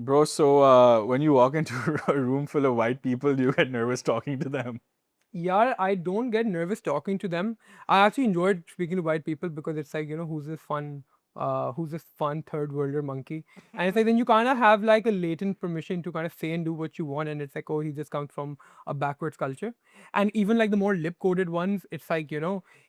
Bro, so when you walk into a room full of white people, do you get nervous talking to them? Yeah, I don't get nervous talking to them. I actually enjoyed speaking to white people because it's like, who's this fun third worlder monkey? And it's like then you kind of have like a latent permission to kind of say and do what you want, and it's like, oh, he just comes from a backwards culture. And even like the more lip-coded ones, it's like,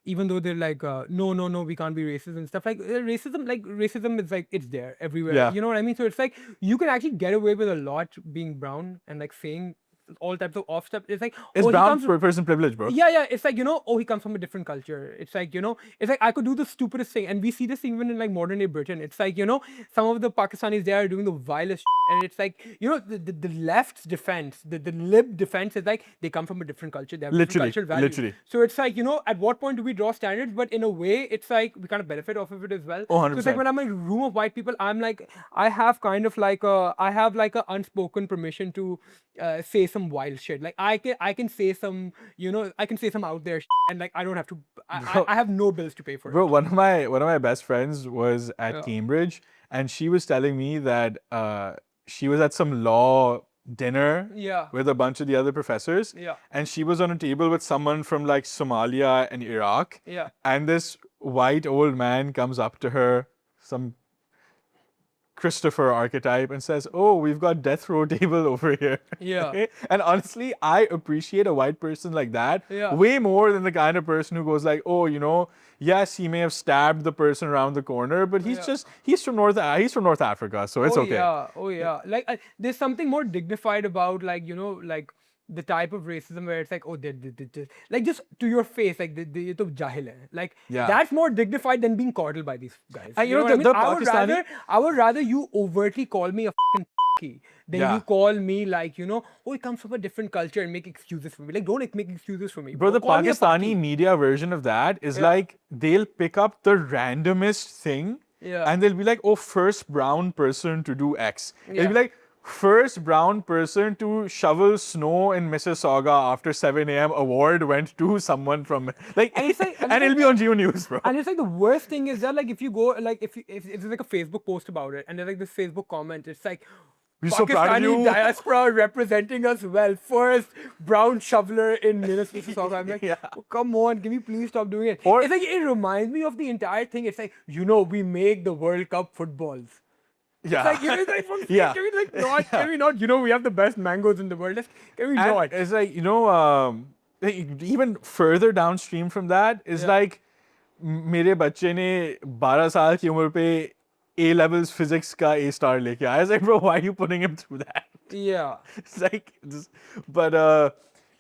even though they're like, no, no, no, we can't be racist and stuff, racism is like it's there everywhere. Yeah. You know what I mean? So it's like you can actually get away with a lot being brown and like saying all types of off stuff. It's like, It's oh, he brown comes person privilege, bro. yeah, it's like, oh, he comes from a different culture. It's like, it's like I could do the stupidest thing. And we see this even in like modern day Britain. It's like, some of the Pakistanis there are doing the vilest and it's like, the left's defense, the lib defense is like they come from a different culture, they have different Literally, cultural values. literally. So it's like, at what point do we draw standards? But in a way, it's like we kind of benefit off of it as well. Oh, So it's like 100%. when I'm in a room of white people, I'm like, I have kind of like I have like a unspoken permission to say some wild shit. Like I can say some, I can say some out there and like I don't have to. Bro, I have no bills to pay for bro, it. one of my best friends was at Yeah. Cambridge, and she was telling me that she was at some law dinner Yeah. with a bunch of the other professors, Yeah. and she was on a table with someone from like Somalia and Iraq, Yeah. and this white old man comes up to her, some Christopher archetype, and says, "Oh, we've got death row table over here." Yeah. And honestly, I appreciate a white person like that Yeah. way more than the kind of person who goes like, "Oh, yes, he may have stabbed the person around the corner, but he's Yeah. just he's from North Africa, so it's Oh okay." yeah, oh yeah. Like there's something more dignified about like like the type of racism where it's like, oh, they like just to your face, like ये तो जाहिल है. Like Yeah. that's more dignified than being coddled by these guys. And You know what I mean? the Pakistani. I would rather you overtly call me a fucking than you Yeah. call me like, oh, he comes from a different culture and make excuses for me. Like don't make excuses for me, Bro, bro. the Call me a Pakistani paki. media version of that is Yeah. like they'll pick up the randomest thing Yeah. and they'll be like, oh, first brown person to do X. It'll Yeah. be like, first brown person to shovel snow in Mississauga after 7 a.m. award went to someone from like, And it's like, and it'll be on Geo News, bro. and it's like the worst thing is that like if you go like if there's like a Facebook post about it and there's like this Facebook comment, it's like We're so proud of Pakistani you. diaspora representing us well. First brown shoveler in Mississauga. I'm like, Yeah. oh, come on, can we please stop doing it? Or- It's like it reminds me of the entire thing. It's like we make the World Cup footballs. Yeah. It's like, it's like from Yeah. can we like not? Can we not? We have the best mangoes in the world. Can we And not? it's like, like, even further downstream from that is Yeah. like, मेरे बच्चे ने 12 साल की उम्र पे A levels physics का A star लेके आया. I was like, bro, why are you putting him through that? Yeah. It's like, but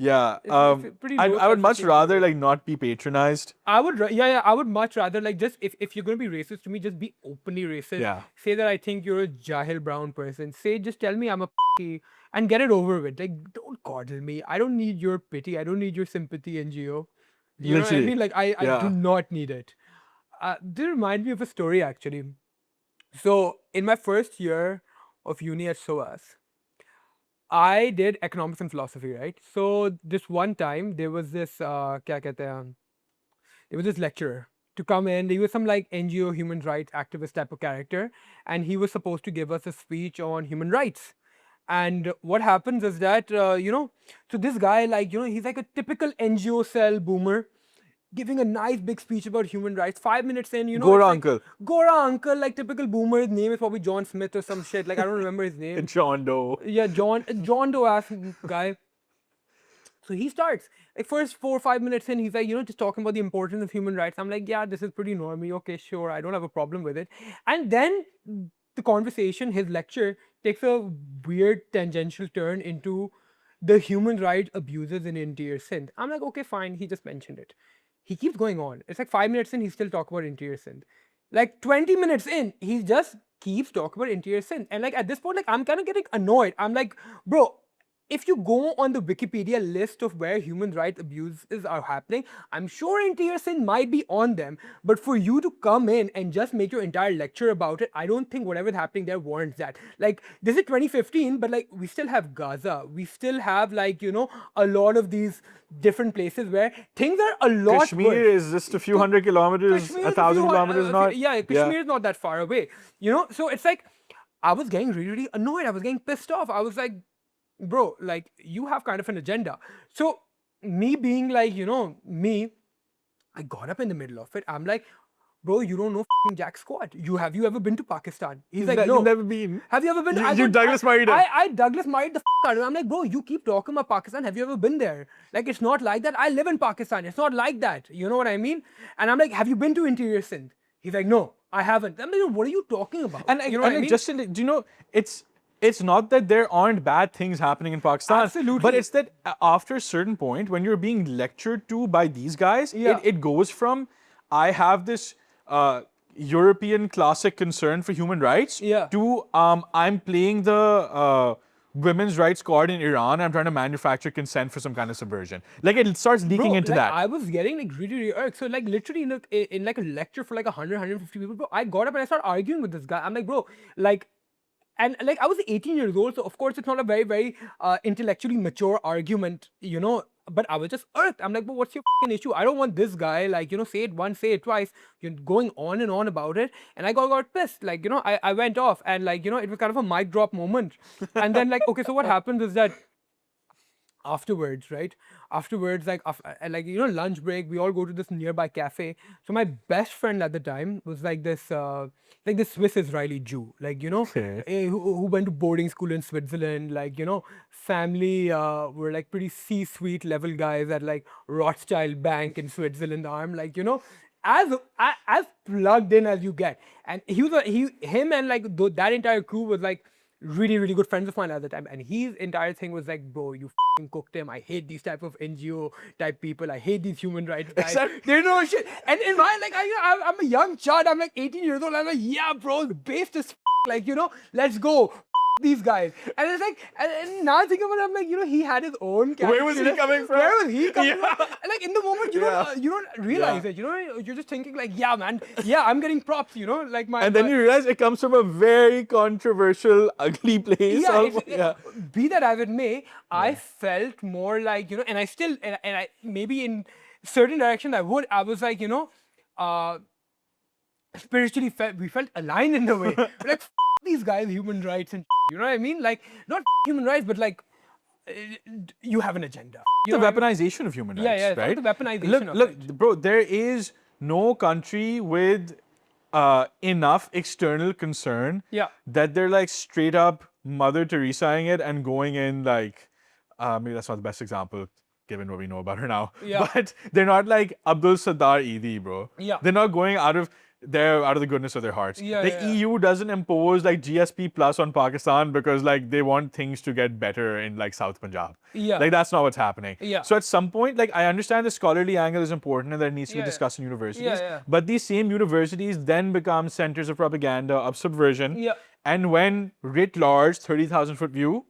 yeah, It's pretty low I would much self-esteem. rather like not be patronized. I would, yeah, I would much rather like just if you're gonna be racist to me, just be openly racist. Yeah. Say that I think you're a jahil brown person. Just tell me I'm a and get it over with. Like, don't coddle me. I don't need your pity. I don't need your sympathy, NGO. You know what I Literally. mean? Like, I Yeah. do not need it. This reminds me of a story actually. So in my first year of uni at SOAS, I did economics and philosophy, right? So this one time there was this क्या कहते हैं, there was this lecturer to come in. He was some like NGO human rights activist type of character, and he was supposed to give us a speech on human rights. And what happens is that so this guy like he's like a typical NGO cell boomer, giving a nice big speech about human rights. 5 minutes in, Gora it's like, uncle. Gora uncle, like typical boomer. His name is probably John Smith or some shit. Like I don't remember his name. John Doe. Yeah, John Doe ass guy. So he starts like first 4 or 5 minutes in, he's like, just talking about the importance of human rights. I'm like, yeah, this is pretty normy. Okay, sure, I don't have a problem with it. And then the conversation, his lecture, takes a weird tangential turn into the human rights abuses in interior Sindh. I'm like, okay, fine. He just mentioned it. He keeps going on. It's like 5 minutes in, he still talk about interior Sindh. Like 20 minutes in, he just keeps talking about interior Sindh. And like at this point, like I'm kind of getting annoyed. I'm like, bro, if you go on the Wikipedia list of where human rights abuses are happening, I'm sure interior Sindh might be on them. But for you to come in and just make your entire lecture about it, I don't think whatever's happening there warrants that. Like, this is 2015, but like, we still have Gaza. We still have like, a lot of these different places where things are a lot Kashmir worse. is just a few hundred kilometers, Kashmir is 1,000 kilometers, not. yeah, Kashmir is not that far away. So it's like I was getting really, really annoyed. I was getting pissed off. I was like, bro, like, you have kind of an agenda. So me being like, me, I got up in the middle of it. I'm like, bro, you don't know f***ing jack squat. Have you ever been to Pakistan? He's like, no. You've never been. Have you ever been? You Douglas Murray. I Douglas Murray the f*** out of him. I'm like, bro, you keep talking about Pakistan. Have you ever been there? Like, it's not like that. I live in Pakistan. It's not like that. You know what I mean? And I'm like, have you been to interior Sindh? He's like, no, I haven't. I'm like, what are you talking about? And you know what I mean? do you know, it's not that there aren't bad things happening in Pakistan. Absolutely. But it's that after a certain point, when you're being lectured to by these guys, Yeah. it goes from, I have this European classic concern for human rights, Yeah. to I'm playing the women's rights card in Iran. I'm trying to manufacture consent for some kind of subversion. Like, it starts leaking Bro, into like, that. I was getting like really, really irked. So like literally in like a lecture for like 150 people, bro, I got up and I started arguing with this guy. I'm like, bro, like, and like I was 18 years old, so of course it's not a very, very intellectually mature argument, but I was just irked. I'm like, but what's your fucking issue? I don't want this guy, like, say it once, say it twice. You're going on and on about it. And I got pissed. Like, I went off and like, it was kind of a mic drop moment. And then like, okay, so what happened is that afterwards, right? Afterwards, like, lunch break, we all go to this nearby cafe. So my best friend at the time was like this Swiss Israeli Jew, like, Okay. who went to boarding school in Switzerland, like, family were like pretty C-suite level guys at like Rothschild Bank in Switzerland. I'm like, as plugged in as you get. And him and like that entire crew was like really, really good friends of mine at the time. And his entire thing was like, bro, you f***ing cooked him. I hate these type of NGO type people. I hate these human rights guys. They know shit. And in my, like, I'm a young child. I'm like 18 years old. I'm like, yeah, bro, based is like, let's go. These guys. And it's like, and now thinking about it, I'm like, he had his own character. Where was he coming from? Where was he coming Yeah. from? And like in the moment, you don't realize it. You're just thinking like, yeah, man, yeah, I'm getting props, like my. And then you realize it comes from a very controversial, ugly place. Be that as it may, I felt more like, and I still, and I maybe in certain directions I was like, spiritually we felt aligned in a way. Like, these guys, human rights and you know what I mean? Like, not human rights, but like, you have an agenda. The weaponization of human rights, yeah, right? the weaponization of look, it. bro, there is no country with enough external concern that they're like straight up Mother Teresa-ing it and going in like, maybe that's not the best example given what we know about her now, but they're not like Abdul Sattar Eidi, bro. They're not going out of the goodness of their hearts. The EU doesn't impose like GSP plus on Pakistan because like they want things to get better in like South Punjab. Like, that's not what's happening. So at some point, like, I understand the scholarly angle is important and that it needs to be discussed in universities. But these same universities then become centers of propaganda, of subversion. And when writ large, 30,000 foot view,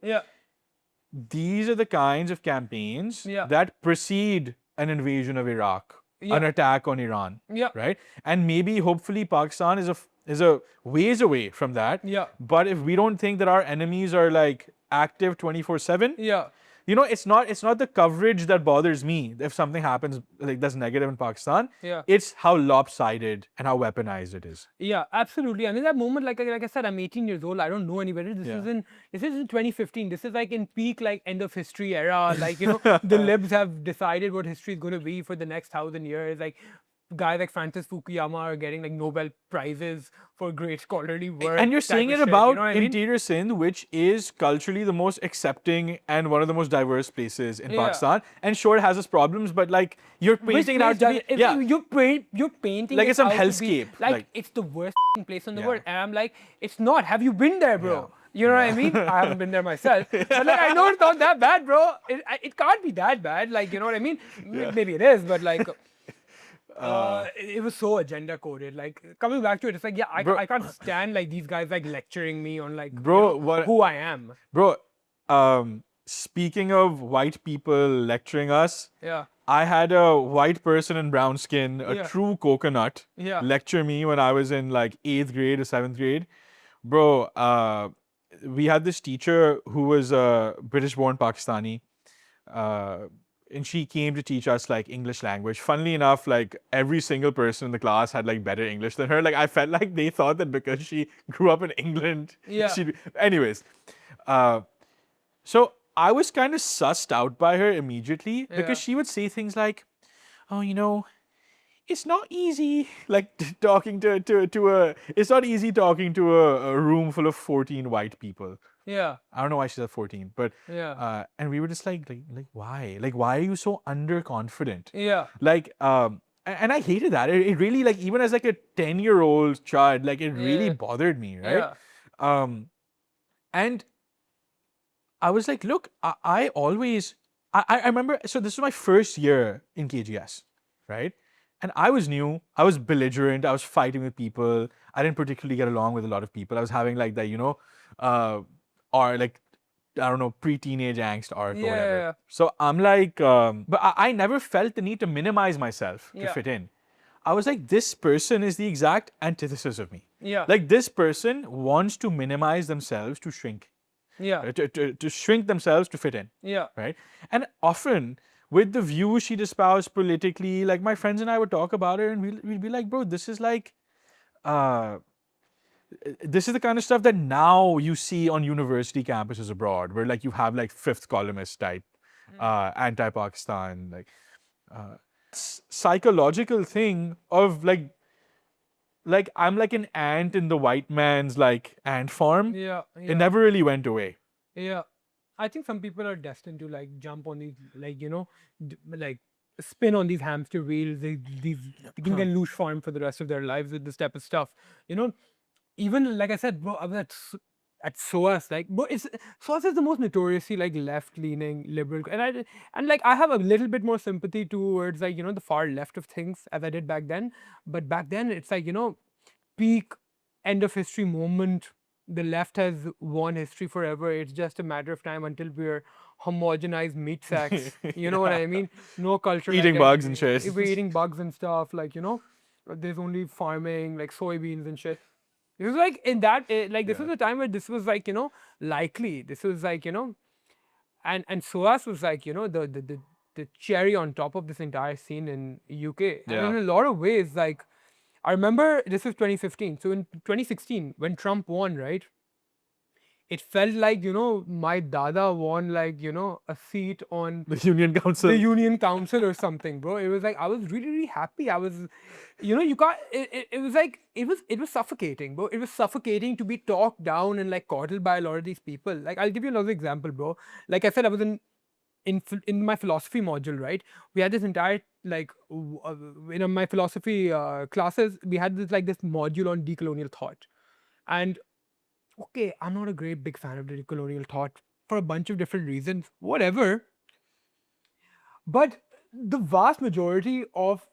these are the kinds of campaigns that precede an invasion of Iraq. An attack on Iran, right? And maybe, hopefully, Pakistan is a ways away from that. But if we don't think that our enemies are like active 24/7, it's not the coverage that bothers me if something happens like that's negative in Pakistan. It's how lopsided and how weaponized it is. Yeah, absolutely. And in that moment, like I said, I'm 18 years old. I don't know any better. This is in 2015. This is like in peak like end of history era. Like, the libs have decided what history is going to be for the next 1,000 years. Like, guys like Francis Fukuyama are getting like Nobel prizes for great scholarly work. And you're type saying of it shit, about you know what I mean? interior Sindh, which is culturally the most accepting and one of the most diverse places in Pakistan. And sure, it has its problems, but like, you're painting it out to be, You're painting like it it's some out to be hellscape. like it's the worst place in the world. And I'm like, it's not. Have you been there, bro? You know what I mean? I haven't been there myself. But like, I know it's not that bad, bro. It can't be that bad. Like, you know what I mean? Maybe it is, but like, it was so agenda coded. Like, coming back to it, it's like, I can't stand like these guys like lecturing me on like, who I am. Bro, speaking of white people lecturing us, I had a white person in brown skin, a true coconut, lecture me when I was in like 8th grade or 7th grade. Bro, we had this teacher who was British-born Pakistani. and she came to teach us like English language. Funnily enough, like every single person in the class had like better English than her. Like I felt like they thought that because she grew up in England, she'd be. Anyways, so I was kind of sussed out by her immediately because she would say things like, "Oh, you know, it's not easy like talking to a. It's not easy talking to a room full of 14 white people." Yeah. I don't know why she said 14, but and we were just like why? Like why are you so underconfident? Yeah. Like and I hated that. It really like even as like a 10-year-old child, like it really bothered me, right? And I was like, look, I always I remember, so this was my first year in KGS, right? And I was new, I was belligerent, I was fighting with people, I didn't particularly get along with a lot of people. I was having like that, you know, or like, I don't know, pre-teenage angst arc or whatever. So I'm like, but I never felt the need to minimize myself to fit in. I was like, this person is the exact antithesis of me. Like this person wants to minimize themselves to shrink. To shrink themselves to fit in. Right? And often with the views she'd espouse politically, like my friends and I would talk about it and we'd be like, bro, this is like, this is the kind of stuff that now you see on university campuses abroad, where like you have like fifth columnist type, anti-Pakistan, like psychological thing of like I'm like an ant in the white man's like ant farm. It never really went away. I think some people are destined to like jump on these, like, you know, like spin on these hamster wheels. They can lose farm for the rest of their lives with this type of stuff. You know, even like I said, bro, I was at SOAS, like, bro, SOAS is the most notoriously like left-leaning liberal, and like I have a little bit more sympathy towards like, you know, the far left of things as I did back then. But back then it's like, you know, peak end of history moment. The left has won history forever. It's just a matter of time until we're homogenized meat sacks. You know what I mean? No culture. Eating bugs and shit. If we're eating bugs and stuff, like, you know, there's only farming, like soybeans and shit. This was like in that, like this was a time where this was like, you know, likely. This was like, you know, and SOAS was like, you know, the cherry on top of this entire scene in UK. And in a lot of ways, like, I remember this was 2015. So in 2016, when Trump won, right? It felt like, you know, my dada won like, you know, a seat on the Union Council. The Union Council or something, bro. It was like I was really, really happy. I was, you know, you can't. It was like it was suffocating, bro. It was suffocating to be talked down and like coddled by a lot of these people. Like I'll give you another example, bro. Like I said, I was in my philosophy module, right? We had this entire like in my philosophy classes, we had this module on decolonial thought, and okay, I'm not a great big fan of the decolonial thought for a bunch of different reasons, whatever. But the vast majority of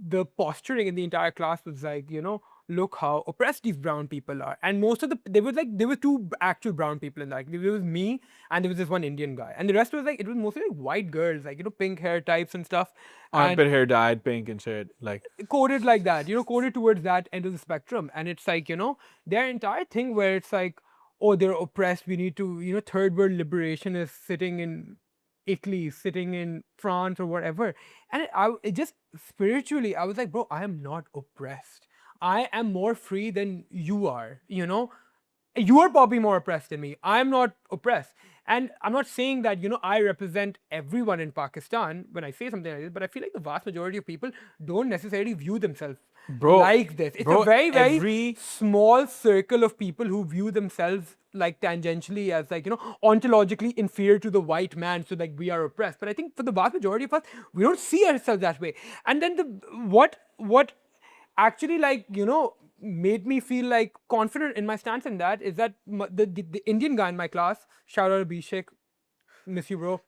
the posturing in the entire class was like, you know, look how oppressed these brown people are. And most of there were two actual brown people in that. Like, there was me and there was this one Indian guy. And the rest was like, it was mostly like white girls, like, you know, pink hair types and stuff. Armpit hair dyed pink and shit. Like coded like that, you know, coded towards that end of the spectrum. And it's like, you know, their entire thing where it's like, oh, they're oppressed. We need to, you know, third world liberation is sitting in Italy, sitting in France or whatever. And it just spiritually, I was like, bro, I am not oppressed. I am more free than you are, you know? You are probably more oppressed than me. I'm not oppressed. And I'm not saying that, you know, I represent everyone in Pakistan when I say something like this, but I feel like the vast majority of people don't necessarily view themselves like this. It's a very, very small circle of people who view themselves like tangentially as like, you know, ontologically inferior to the white man, so like we are oppressed. But I think for the vast majority of us, we don't see ourselves that way. And then what actually, like, you know, made me feel like confident in my stance in that is that the Indian guy in my class, shout out Abhishek, miss you, bro.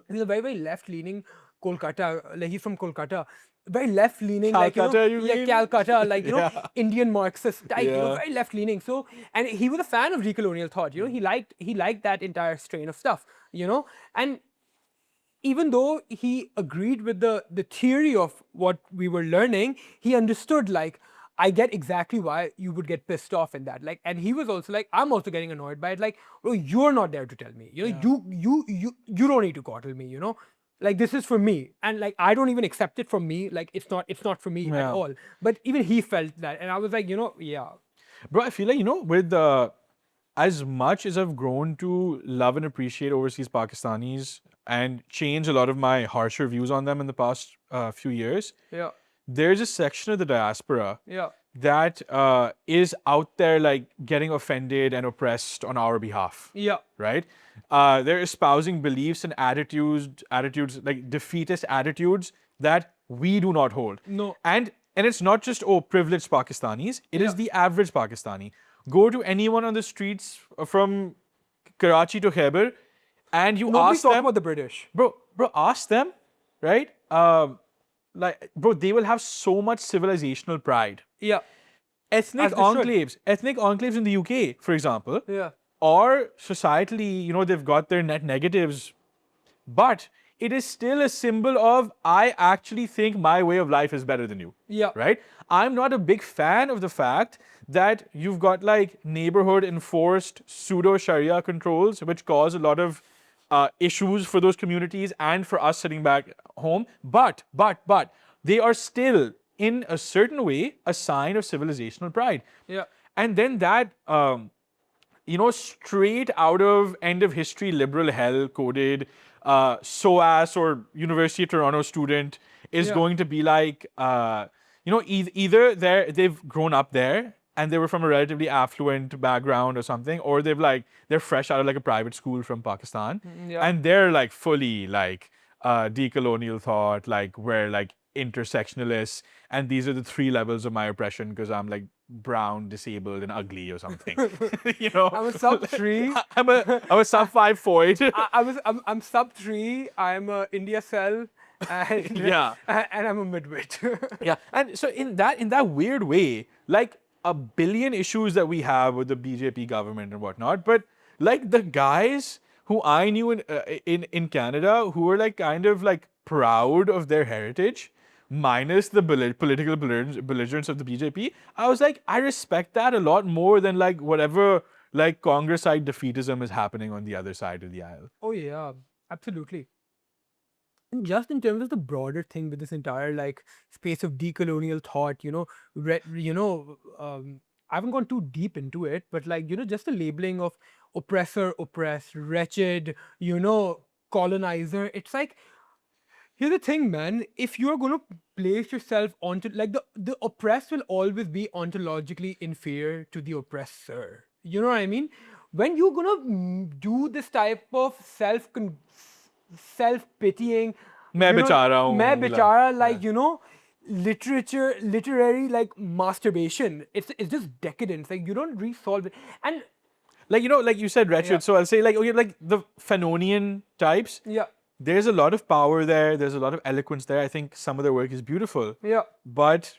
He's a very, very left-leaning Kolkata, like he's from Kolkata, very left-leaning, like, you know, Calcutta, like, you know, Indian Marxist type, you know, very left-leaning. So, and he was a fan of decolonial thought, you know, he liked that entire strain of stuff, you know, and even though he agreed with the theory of what we were learning, he understood, like, I get exactly why you would get pissed off in that. Like, and he was also like, I'm also getting annoyed by it. Like, bro, you're not there to tell me. You know, you don't need to coddle me, you know. Like, this is for me, and like I don't even accept it from me. Like, it's not for me at Yeah. all. But even he felt that, and I was like, yeah, Bro, I feel like, with as much as I've grown to love and appreciate overseas Pakistanis and change a lot of my harsher views on them in the past few years, yeah, there's a section of the diaspora yeah, that is out there like getting offended and oppressed on our behalf, yeah, right? They're espousing beliefs and attitudes like defeatist attitudes that we do not hold. no, And it's not just privileged Pakistanis. It yeah. is the average Pakistani. Go to anyone on the streets from Karachi to Khyber, and you Nobody's ask talking them, about the British. bro, ask them, right? Like, bro, they will have so much civilisational pride. Yeah, Ethnic as they should. enclaves in the UK, for example, Yeah, or societally, they've got their net negatives, but it is still a symbol of I actually think my way of life is better than you. yeah, Right? I'm not a big fan of the fact that you've got like neighborhood enforced pseudo Sharia controls, which cause a lot of issues for those communities and for us sitting back home. But they are still, in a certain way, a sign of civilizational pride. yeah, And then that straight out of end of history liberal hell coded SOAS or University of Toronto student is Yeah. going to be like, either they've grown up there and they were from a relatively affluent background or something, or they're fresh out of like a private school from Pakistan, yeah. and they're like fully like decolonial thought, like we're like intersectionalists, and these are the 3 levels of my oppression because I'm like brown, disabled, and ugly or something. I'm a sub 3. I'm a sub 5 Foyd. I'm sub 3. I'm a India cell, and Yeah. and I'm a midwit. Yeah, and so in that weird way, like a billion issues that we have with the BJP government and whatnot, but like the guys who I knew in Canada who were like kind of like proud of their heritage, minus the political belligerence of the BJP, I was like, I respect that a lot more than like whatever like Congress-side defeatism is happening on the other side of the aisle. Oh yeah, absolutely. And just in terms of the broader thing with this entire like space of decolonial thought, I haven't gone too deep into it, but like just the labeling of oppressor, oppressed, wretched, colonizer. It's like, here's the thing, man. If you're gonna place yourself onto like the oppressed will always be ontologically inferior to the oppressor. You know what I mean? When you're gonna do this type of self-pitying, मैं बेचारा हूँ, मैं like, बेचारा, like, literary like masturbation. It's just decadence. Like, you don't resolve it. And like like you said, wretched. Yeah. So I'll say like, okay, like the Fanonian types. yeah, There's a lot of power there. There's a lot of eloquence there. I think some of their work is beautiful, yeah. but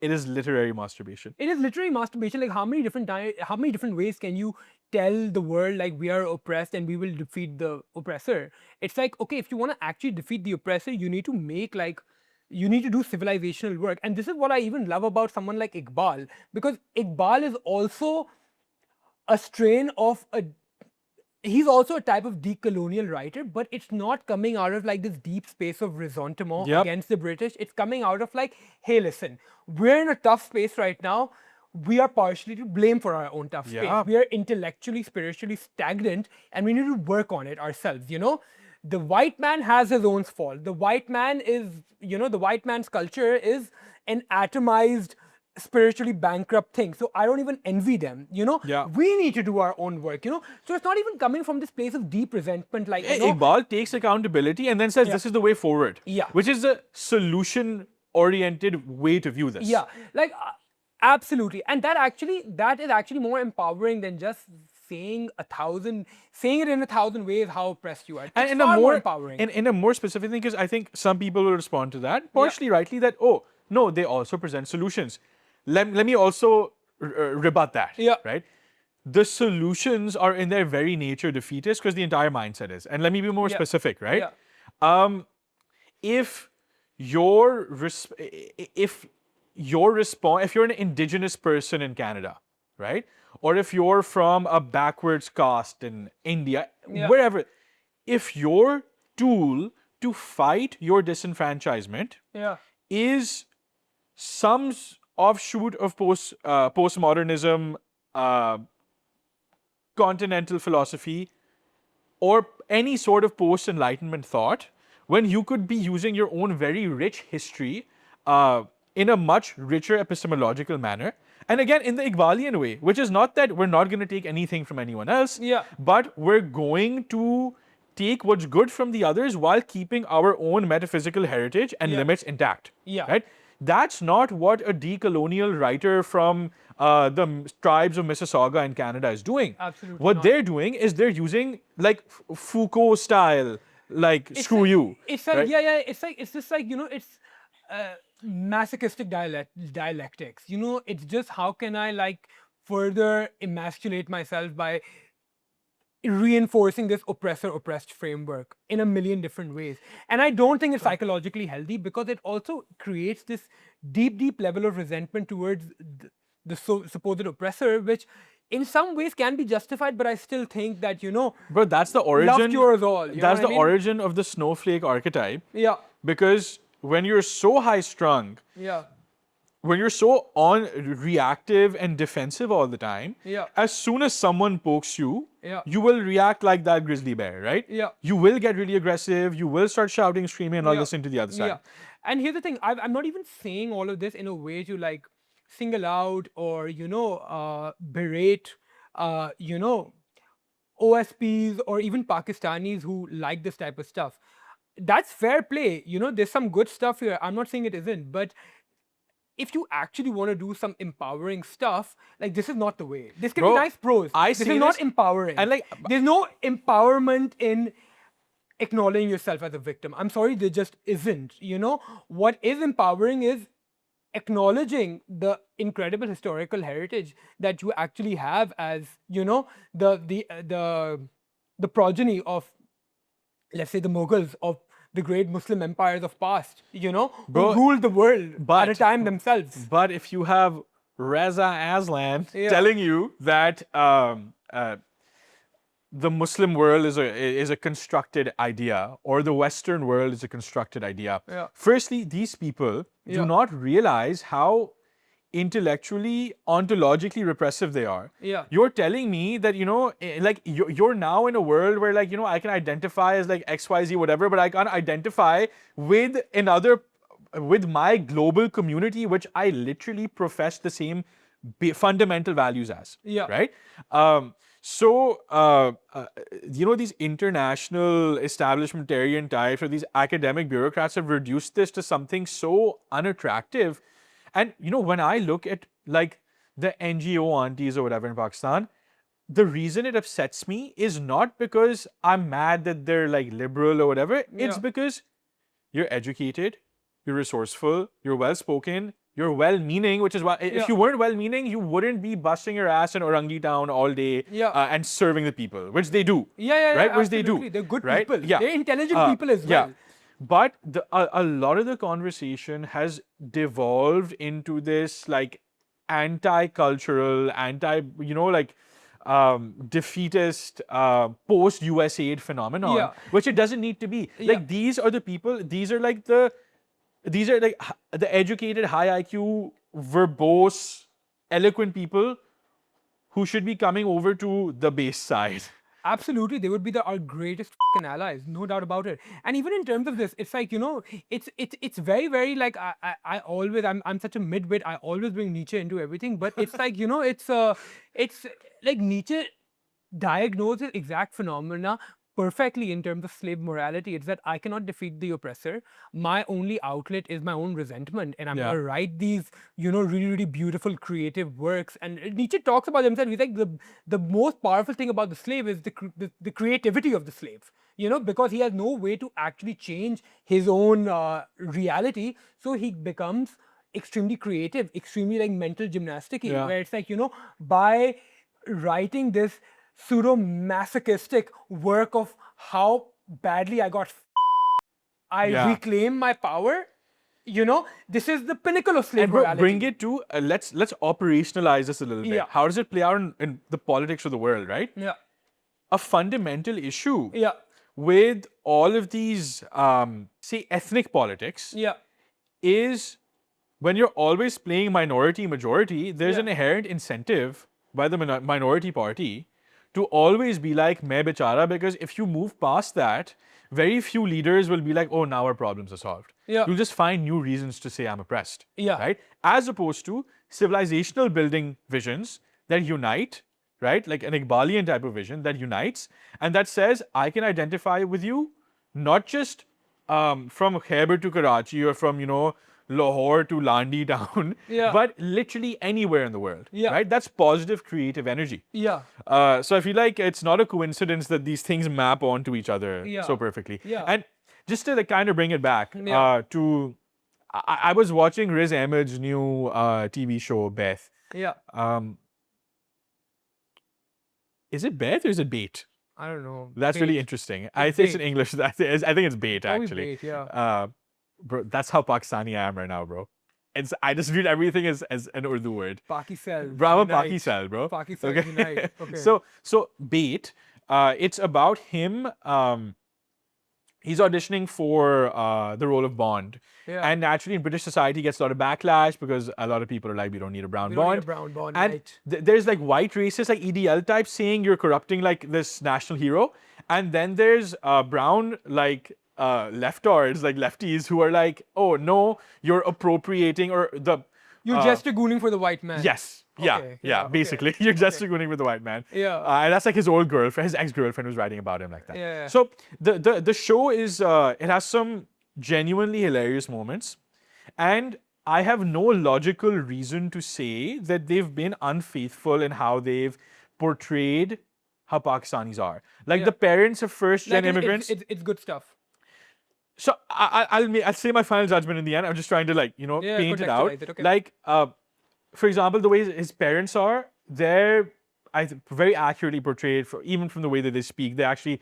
it is literary masturbation. It is literally masturbation. Like, how many different ways can you tell the world like we are oppressed and we will defeat the oppressor? It's like, okay, if you want to actually defeat the oppressor, you need to do civilizational work. And this is what I even love about someone like Iqbal, because Iqbal is also a strain of he's also a type of decolonial writer, but it's not coming out of like this deep space of ressentiment Yep. against the British. It's coming out of like, hey, listen, we're in a tough space right now. We are partially to blame for our own tough space. Yeah. We are intellectually, spiritually stagnant, and we need to work on it ourselves. The white man has his own fault. The white man is, the white man's culture is an atomized, spiritually bankrupt thing. So I don't even envy them. Yeah. We need to do our own work. So it's not even coming from this place of deep resentment, like, Iqbal takes accountability and then says this is the way forward. Yeah. Which is a solution-oriented way to view this. Yeah, like, absolutely. And that is actually more empowering than just saying it in 1,000 ways how oppressed you are. And It's in a far more empowering. in a more specific thing, because I think some people will respond to that, partially rightly, that, oh, no, they also present solutions. Let me also rebut that. Yeah. Right? The solutions are in their very nature defeatist because the entire mindset is. And let me be more specific, right? Yeah. If you're an indigenous person in Canada, right? Or if you're from a backwards caste in India, Yeah. wherever, if your tool to fight your disenfranchisement is some offshoot of postmodernism, continental philosophy, or any sort of post-enlightenment thought, when you could be using your own very rich history in a much richer epistemological manner. And again, in the Iqbalian way, which is not that we're not going to take anything from anyone else, but we're going to take what's good from the others while keeping our own metaphysical heritage and limits intact. Right? That's not what a decolonial writer from the tribes of Mississauga in Canada is doing. Absolutely what not. they're doing is they're using like Foucault style, like screw like, you. It's like right? it's just like it's masochistic dialectics. It's just how can I like further emasculate myself by reinforcing this oppressor-oppressed framework in a million different ways. And I don't think it's psychologically healthy because it also creates this deep level of resentment towards the supposed oppressor, which in some ways can be justified, but I still think that, But that's the origin. love cures all. That's the origin of the snowflake archetype. Because when you're so high strung, when you're so reactive and defensive all the time, as soon as someone pokes you, you will react like that grizzly bear, right? You will get really aggressive, you will start shouting, screaming, and all this into the other side. And here's the thing, I'm not even saying all of this in a way to like single out or, berate, OSPs or even Pakistanis who like this type of stuff. That's fair play. There's some good stuff here. I'm not saying it isn't, but if you actually want to do some empowering stuff, like this is not the way. This can be nice prose. This is not empowering. And like, there's no empowerment in acknowledging yourself as a victim. I'm sorry, there just isn't. What is empowering is acknowledging the incredible historical heritage that you actually have as, the progeny of, let's say, the Mughals, of the great Muslim empires of past, who ruled the world at a time themselves. But if you have Reza Aslan telling you that the Muslim world is a constructed idea, or the Western world is a constructed idea, firstly, these people do not realize how intellectually, ontologically repressive they are. You're telling me that, like you're now in a world where like, I can identify as like XYZ, whatever, but I can't identify with with my global community, which I literally profess the same fundamental values as. Right? These international establishmentarian types or these academic bureaucrats have reduced this to something so unattractive. And, when I look at like the NGO aunties or whatever in Pakistan, the reason it upsets me is not because I'm mad that they're like liberal or whatever. It's because you're educated, you're resourceful, you're well-spoken, you're well-meaning, which is why if you weren't well-meaning, you wouldn't be busting your ass in Orangi Town all day and serving the people, which they do. Right? Which they do. They're good right? people. They're intelligent people as well. But a lot of the conversation has devolved into this like anti-cultural, defeatist post-USAID phenomenon, which it doesn't need to be. Like these are the people, these are like the educated, high IQ, verbose, eloquent people who should be coming over to the base side. Absolutely, they would be our greatest allies, no doubt about it. And even in terms of this, it's like, it's very, very like I'm such a midwit. I always bring Nietzsche into everything, but it's like, it's like Nietzsche diagnoses exact phenomena perfectly in terms of slave morality. It's that I cannot defeat the oppressor. My only outlet is my own resentment, and I'm gonna write these, really, really beautiful creative works. And Nietzsche talks about himself. He's like the most powerful thing about the slave is the creativity of the slave. Because he has no way to actually change his own reality, so he becomes extremely creative, extremely like mental gymnasticy, where it's like, by writing this pseudo-masochistic work of how badly I got I reclaim my power, this is the pinnacle of slave morality. Bring it to, let's operationalize this a little bit. How does it play out in the politics of the world, right? A fundamental issue with all of these, say, ethnic politics, is when you're always playing minority majority, there's an inherent incentive by the minority party to always be like, main bechara, because if you move past that, very few leaders will be like, oh, now our problems are solved. You'll just find new reasons to say I'm oppressed. Right? As opposed to civilizational building visions that unite, right? Like an Iqbalian type of vision that unites and that says, I can identify with you, not just from Khyber to Karachi or from, Lahore to Landi town, but literally anywhere in the world, right? That's positive creative energy. So I feel like it's not a coincidence that these things map onto each other so perfectly. And just to kind of bring it back to, I was watching Riz Ahmed's new TV show, Beth. Is it Beth or is it Bait? I don't know. That's really interesting. I think it's in English. I think it's Bait, actually. Bait, bro, that's how Pakistani I am right now, bro. I just read everything as an Urdu word. Pakistan. Bro, I'm a Pakistan, bro. Pakistan unite. Okay. So Bait, it's about him. He's auditioning for the role of Bond. And naturally in British society gets a lot of backlash because a lot of people are like, we don't need a brown Bond. We don't need a brown Bond, and there's like white racists like EDL types saying you're corrupting like this national hero. And then there's brown like leftards, like lefties who are like, oh no, you're appropriating or the... You're gesticulating for the white man. Yes. Basically. You're gesticulating with the white man. And that's like his old girlfriend, his ex-girlfriend was writing about him like that. So the show is, it has some genuinely hilarious moments. And I have no logical reason to say that they've been unfaithful in how they've portrayed how Pakistanis are. Like the parents of first-gen immigrants. It's good stuff. So I'll say my final judgment in the end. I'm just trying to paint it out. Like, for example, the way his parents are, they're very accurately portrayed even from the way that they speak. They actually,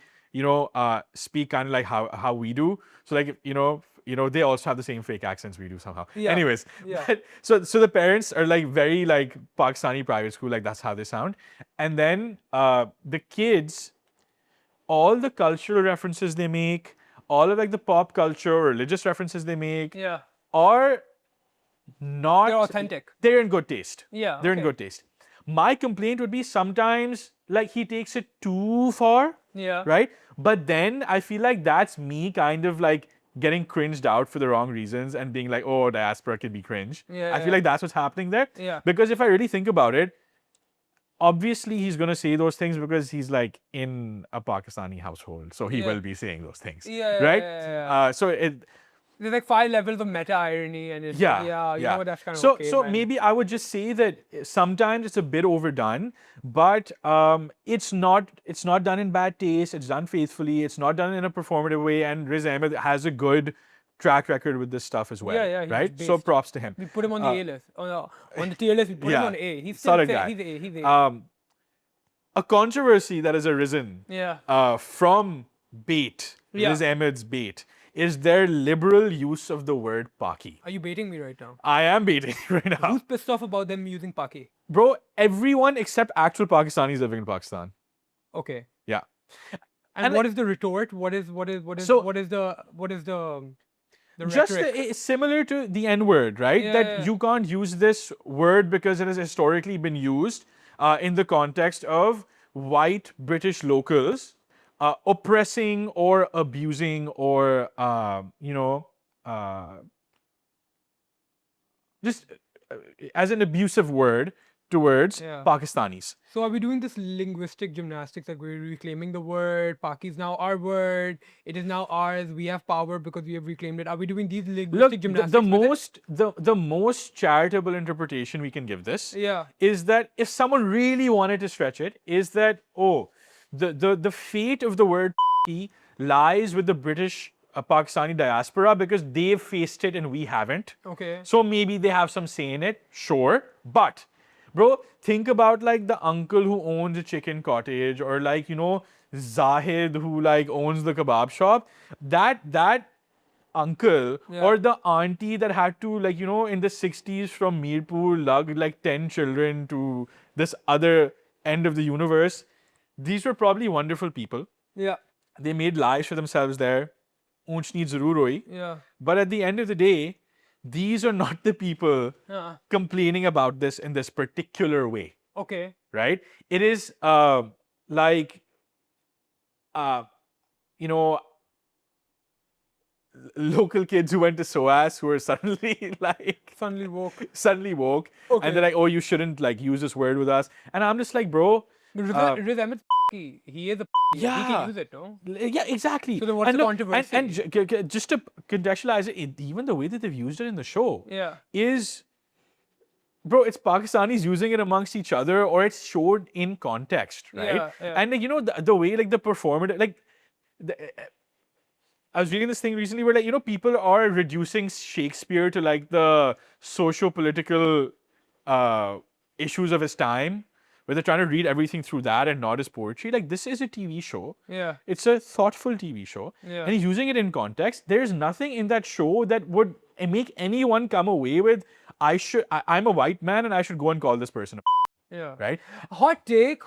speak kind of like how we do. So like, they also have the same fake accents we do somehow. Anyways, so the parents are like very like Pakistani private school, like that's how they sound. And then the kids, all the cultural references they make, all of like the pop culture, religious references they make are not... They're authentic. They're in good taste. They're in good taste. My complaint would be sometimes like he takes it too far. Right? But then I feel like that's me kind of like getting cringed out for the wrong reasons and being like, oh, diaspora can be cringe. I feel like that's what's happening there. Because if I really think about it, obviously he's going to say those things because he's like in a Pakistani household. So he will be saying those things. Right? So there's like 5 levels of meta irony and it's you know what, that's kind of okay, so man. Maybe I would just say that sometimes it's a bit overdone, but it's not done in bad taste. It's done faithfully. It's not done in a performative way. And Riz Ahmed has a good track record with this stuff as well. Right? So props to him. We put him on the A list. On the tier list, we put him on A. He's still guy. He's A. A controversy that has arisen from Bait, Riz Ahmed's Bait, is their liberal use of the word Paki. Are you baiting me right now? I am baiting right now. Who's pissed off about them using Paki? Bro, everyone except actual Pakistanis living in Pakistan. Okay. Yeah. And what is the retort? What is the just rhetoric? Similar to the N-word, right? That you can't use this word because it has historically been used in the context of white British locals oppressing or abusing or just as an abusive word towards Pakistanis. So are we doing this linguistic gymnastics, like we're reclaiming the word, Paki is now our word, it is now ours, we have power because we have reclaimed it. Are we doing these linguistic gymnastics? The most charitable interpretation we can give this is that if someone really wanted to stretch it, is that the fate of the word lies with the British Pakistani diaspora because they've faced it and we haven't. Okay. So maybe they have some say in it, sure. But, bro, think about like the uncle who owns a chicken cottage or like, Zahid who like owns the kebab shop. That uncle or the auntie that had to like, in the 60s from Mirpur lug like 10 children to this other end of the universe. These were probably wonderful people. Yeah. They made lives for themselves there. Unch needs zarur hoi. Yeah. But at the end of the day, these are not the people complaining about this in this particular way. Okay. Right? It is like, you know, local kids who went to SOAS who are suddenly like Suddenly woke. Okay. and they're like, oh, you shouldn't like use this word with us. And I'm just like, bro. Riz Ahmed's he is a Yeah. He can use it, no? Yeah, exactly. So then what's the controversy? And just to contextualize it, even the way that they've used it in the show is, bro, it's Pakistanis using it amongst each other, or it's showed in context, right? Yeah. And you know, the way like the performative, like, I was reading this thing recently where, like, you know, people are reducing Shakespeare to like the socio-political issues of his time, where they're trying to read everything through that and not his poetry. Like, this is a TV show. Yeah. It's a thoughtful TV show. Yeah. And he's using it in context. There's nothing in that show that would make anyone come away with, I'm a white man and I should go and call this person a yeah. Right? Hot take.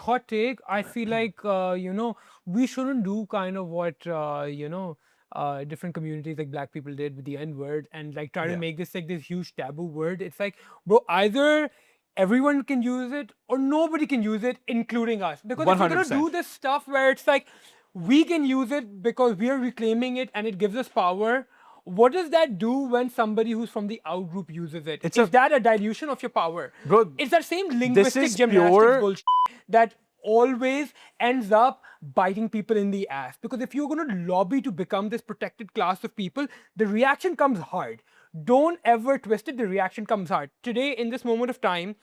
I feel like, you know, we shouldn't do kind of what, you know, different communities like black people did with the N-word and like try to make this like this huge taboo word. It's like, bro, either everyone can use it or nobody can use it, including us. Because if you're going to do this stuff where it's like, we can use it because we are reclaiming it and it gives us power, what does that do when somebody who's from the out group uses it? Is that a dilution of your power? Bro, it's that same linguistic gymnastics bullshit that always ends up biting people in the ass. Because if you're going to lobby to become this protected class of people, the reaction comes hard. Don't ever twist it, the reaction comes hard. Today, in this moment of time,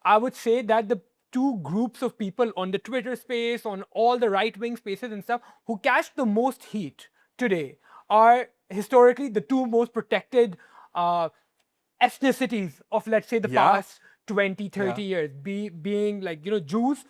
I would say that the two groups of people on the Twitter space, on all the right-wing spaces and stuff, who catch the most heat today are historically the two most protected ethnicities of, let's say, the past 20, 30 years, being like, you know, Jews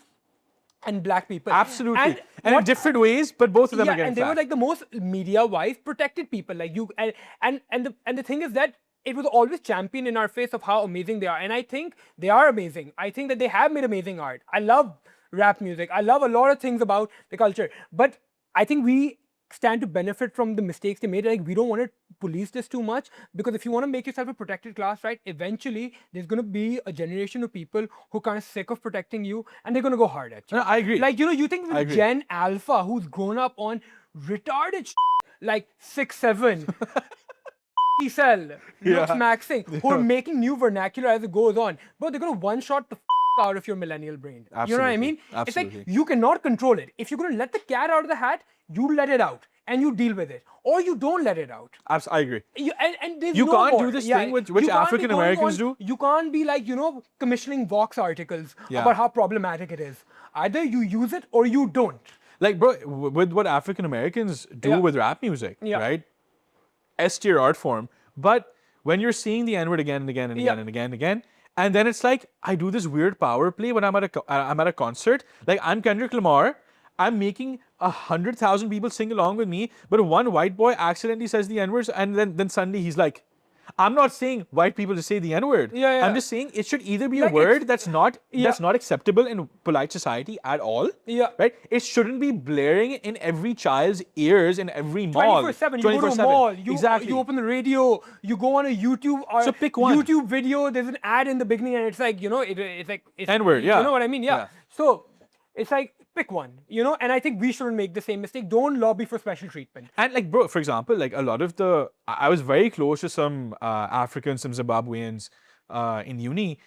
and black people. Absolutely. And in different ways, but both of them are getting and they were like the most media-wise protected people. Like you and the thing is that it was always championed in our face of how amazing they are. And I think they are amazing. I think that they have made amazing art. I love rap music. I love a lot of things about the culture. But I think we stand to benefit from the mistakes they made. Like, we don't want to police this too much, because if you want to make yourself a protected class, right, eventually there's going to be a generation of people who are kind of sick of protecting you and they're going to go hard at you. No, I agree. Like, you know, you think with Gen Alpha, who's grown up on retarded like 6'7", cell, looks maxing, who are making new vernacular as it goes on, but they're going to one-shot the out of your millennial brain. Absolutely. You know what I mean? Absolutely. It's like, you cannot control it. If you're going to let the cat out of the hat, you let it out and you deal with it, or you don't let it out. I agree. And there's you no can't more. do this thing which African Americans do. You can't be like, you know, commissioning Vox articles about how problematic it is. Either you use it or you don't. Like, bro, with what African Americans do with rap music, right? S-tier art form. But when you're seeing the N-word again and again and again and again and again, and then it's like, I do this weird power play when I'm at a concert. Like, I'm Kendrick Lamar. I'm making 100,000 people sing along with me, but one white boy accidentally says the N-words, and then suddenly he's like, I'm not saying white people to say the N-word. I'm just saying it should either be a word that's not acceptable in polite society at all. Right? It shouldn't be blaring in every child's ears in every mall. 24/7. You go to a mall. You open the radio. You go on a YouTube or so pick one. YouTube video. There's an ad in the beginning, and it's like, you know, it's like N-word. You know what I mean? So it's like, pick one, you know, and I think we shouldn't make the same mistake. Don't lobby for special treatment. And like, bro, for example, like a lot of I was very close to some Africans, some Zimbabweans in uni,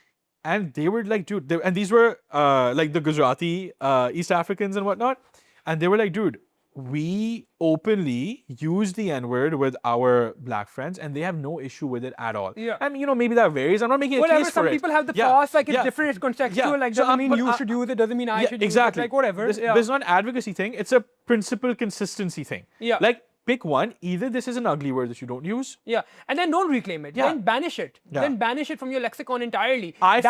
and they were like, dude, and these were like the Gujarati East Africans and whatnot, and they were like, dude, we openly use the N-word with our black friends, and they have no issue with it at all. I mean, you know, maybe that varies. I'm not making a case for it. Some people have the past, like it's different, it's contextual. Like, doesn't mean you should use it, doesn't mean I should use it. Like, whatever. This is not an advocacy thing. It's a principle consistency thing. Like, pick one. Either this is an ugly word that you don't use. And then don't reclaim it. Then banish it. Then banish it from your lexicon entirely. I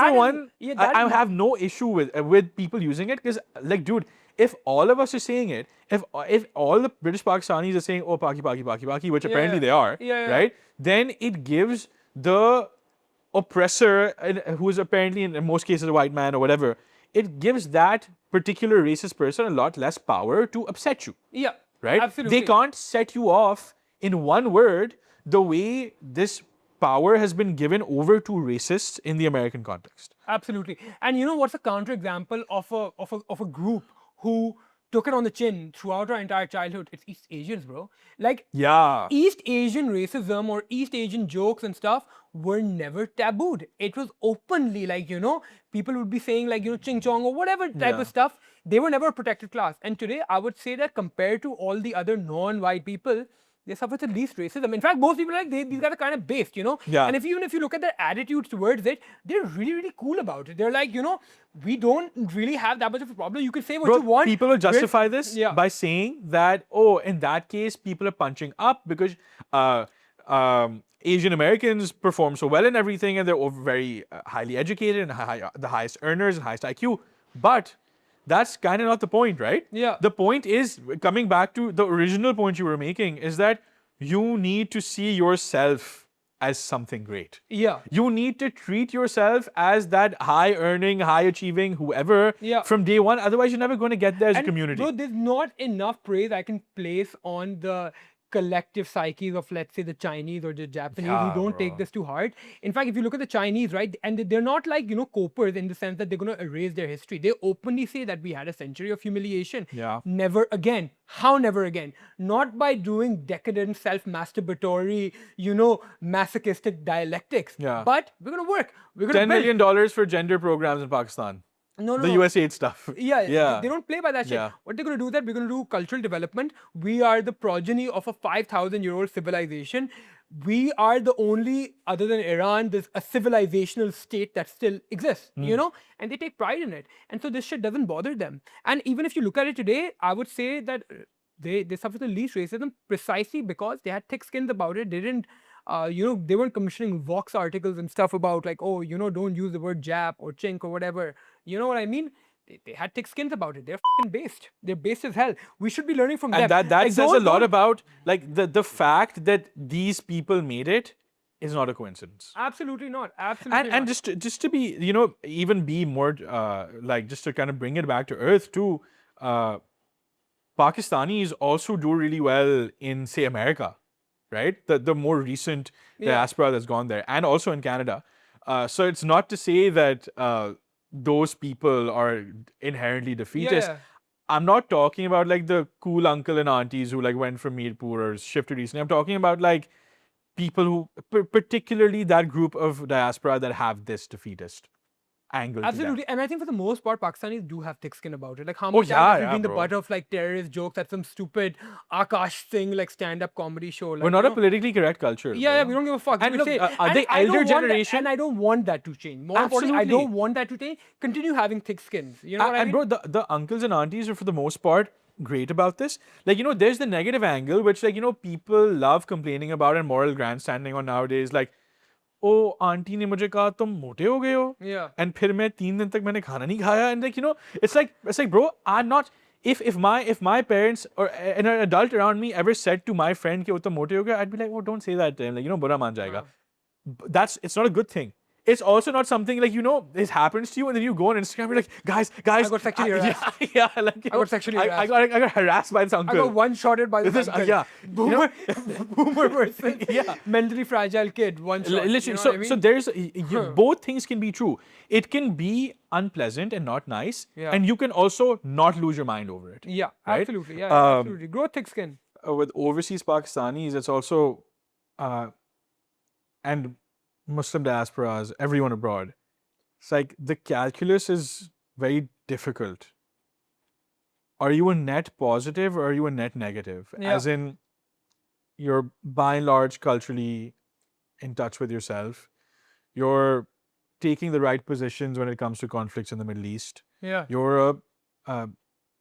have no issue with people using it, because, like, dude, if all of us are saying it, if all the British Pakistanis are saying, oh, Paki, which apparently they are, right? Then it gives the oppressor, who is apparently in most cases a white man or whatever, it gives that particular racist person a lot less power to upset you. right? Absolutely. They can't set you off in one word the way this power has been given over to racists in the American context. Absolutely. And you know what's a counterexample of a group who took it on the chin throughout our entire childhood? It's East Asians, bro. Like, Yeah. East Asian racism or East Asian jokes and stuff were never tabooed. It was openly, like, people would be saying, like, ching chong or whatever type Yeah. of stuff. They were never a protected class. And today, I would say that compared to all the other non-white people, they suffer the least racism. In fact, most people are like, these guys are kind of based, Yeah. And even if you look at their attitudes towards it, they're really, really cool about it. They're like, we don't really have that much of a problem. You can say what Bro, you want. people will justify this Yeah. by saying that, oh, in that case, people are punching up because Asian Americans perform so well in everything and they're very highly educated and the highest earners and highest IQ. But that's kind of not the point, right? Yeah. The point is, coming back to the original point you were making, is that you need to see yourself as something great. Yeah. You need to treat yourself as that high earning, high achieving, whoever Yeah. from day one. Otherwise, you're never going to get there as a community. Bro, there's not enough praise I can place on the collective psyches of, let's say, the Chinese or the Japanese who Yeah, don't bro. take this too hard. In fact, if you look at the Chinese, right, and they're not like, copers in the sense that they're going to erase their history. They openly say that we had a century of humiliation. Yeah. Never again. How never again? Not by doing decadent, self-masturbatory, masochistic dialectics. Yeah. But we're going to work. We're going to $10 million for gender programs in Pakistan. No, The USAID stuff. Yeah. They don't play by that shit. Yeah. What they're going to do is that we're going to do cultural development. We are the progeny of a 5,000-year-old civilization. We are the only, other than Iran, there's a civilizational state that still exists, and they take pride in it. And so this shit doesn't bother them. And even if you look at it today, I would say that they suffer the least racism precisely because they had thick skins about it. They didn't, they weren't commissioning Vox articles and stuff about like, oh, don't use the word Jap or chink or whatever. You know what I mean? They had thick skins about it. They're fucking based. They're based as hell. We should be learning from them. And that Like, says a lot about like the fact that these people made it is not a coincidence. Absolutely not. Absolutely not. And just to be, even be more like just to kind of bring it back to earth too, Pakistanis also do really well in, say, America, right? The more recent diaspora that's gone there, and also in Canada. So it's not to say that those people are inherently defeatist. Yeah. I'm not talking about like the cool uncle and aunties who like went from Mirpur or shifted recently. I'm talking about like people who, particularly that group of diaspora that have this defeatist angle. Absolutely. And I think for the most part, Pakistanis do have thick skin about it. Like how Oh, much yeah, have we yeah, been the bro. butt of like terrorist jokes at some stupid Akash Singh like stand-up comedy show. Like, We're not a politically correct culture. Yeah, bro. we don't give a fuck. And We look, say, are they I don't elder want that- generation? and I don't want that to change. More importantly, I Absolutely. don't want that to change. Continue having thick skins. You know what I mean? And bro, the uncles and aunties are for the most part great about this. Like, there's the negative angle, which like, people love complaining about and moral grandstanding on nowadays. Like, oh, auntie ne mujhe kaha tum mote ho gaye ho. Yeah. And फिर मैं 3 दिन तक मैंने खाना नहीं खाया. And like, it's like, bro, I'm not. If my parents or an adult around me ever said to my friend कि वो तो मोटे हो गया, I'd be like, oh, don't say that to him. Like, बुरा मान जाएगा. It's not a good thing. It's also not something like, this happens to you and then you go on Instagram, you're like, guys, I got sexually harassed. Yeah, like, I got sexually I got harassed by this uncle. I got one-shotted by this uncle. Yeah. Boomer person. Yeah. Mentally fragile kid. One shot. Literally, You know what I mean? so there's both things can be true. It can be unpleasant and not nice, and you can also not lose your mind over it. Yeah, right? absolutely. Yeah, absolutely. Grow thick skin. With overseas Pakistanis, it's also and Muslim diasporas, everyone abroad. It's like the calculus is very difficult. Are you a net positive or are you a net negative? Yeah. As in, you're by and large culturally in touch with yourself. You're taking the right positions when it comes to conflicts in the Middle East. Yeah. You're a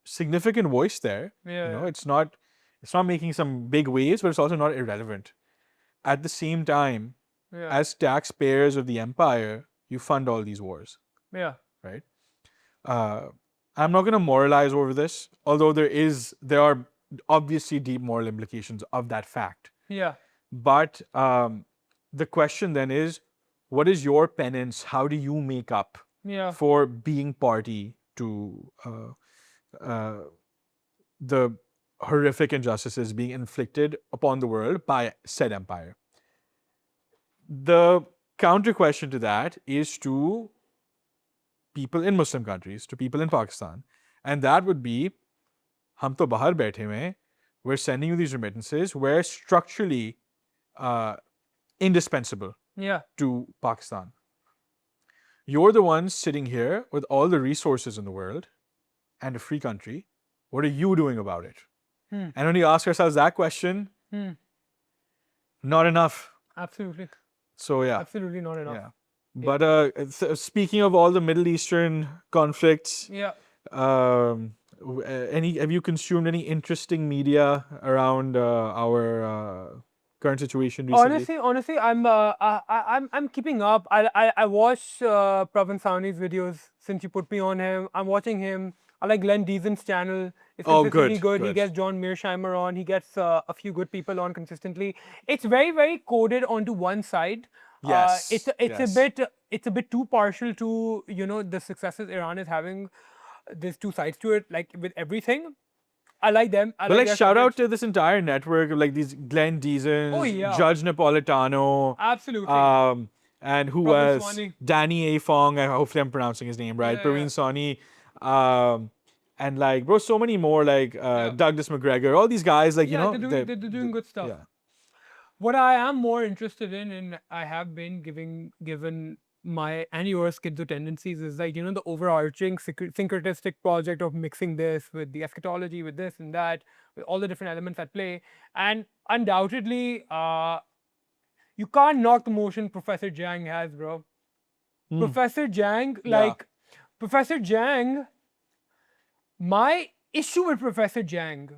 significant voice there. Yeah. It's not making some big waves, but it's also not irrelevant. At the same time, as taxpayers of the empire, you fund all these wars. Yeah. Right? I'm not going to moralize over this, although there are obviously deep moral implications of that fact. Yeah. But the question then is, what is your penance? How do you make up for being party to the horrific injustices being inflicted upon the world by said empire. The counter question to that is to people in Muslim countries, to people in Pakistan, and that would be, hum to bahar baithe huए hain, we're sending you these remittances, we're structurally indispensable to Pakistan. You're the ones sitting here with all the resources in the world and a free country. What are you doing about it? And when we ask ourselves that question, not enough. Absolutely. So yeah. Absolutely not enough. Yeah. But speaking of all the Middle Eastern conflicts, have you consumed any interesting media around our current situation recently? Honestly, I'm keeping up. I watch Pravin Sawhney's videos since you put me on him. I'm watching him. I like Glenn Deason's channel. It's consistently good. He gets John Mearsheimer on. He gets a few good people on consistently. It's very, very coded onto one side. Yes. It's a bit too partial to the successes Iran is having. There's two sides to it, like with everything. I like them. But shout out to this entire network of like these Glenn Deasons, Judge Napolitano. Absolutely. And who else? Danny A. Fong. Hopefully I'm pronouncing his name right. Praveen Sawhney. And like, bro, so many more, like Douglas McGregor, all these guys, like, they're doing good stuff. Yeah. What I am more interested in, and I have been given my and yours schizo tendencies, is like, the overarching syncretistic project of mixing this with the eschatology, with this and that, with all the different elements at play. And undoubtedly, you can't knock the motion Professor Jiang has, bro. Professor Jiang, Professor Jiang, my issue with Professor Jiang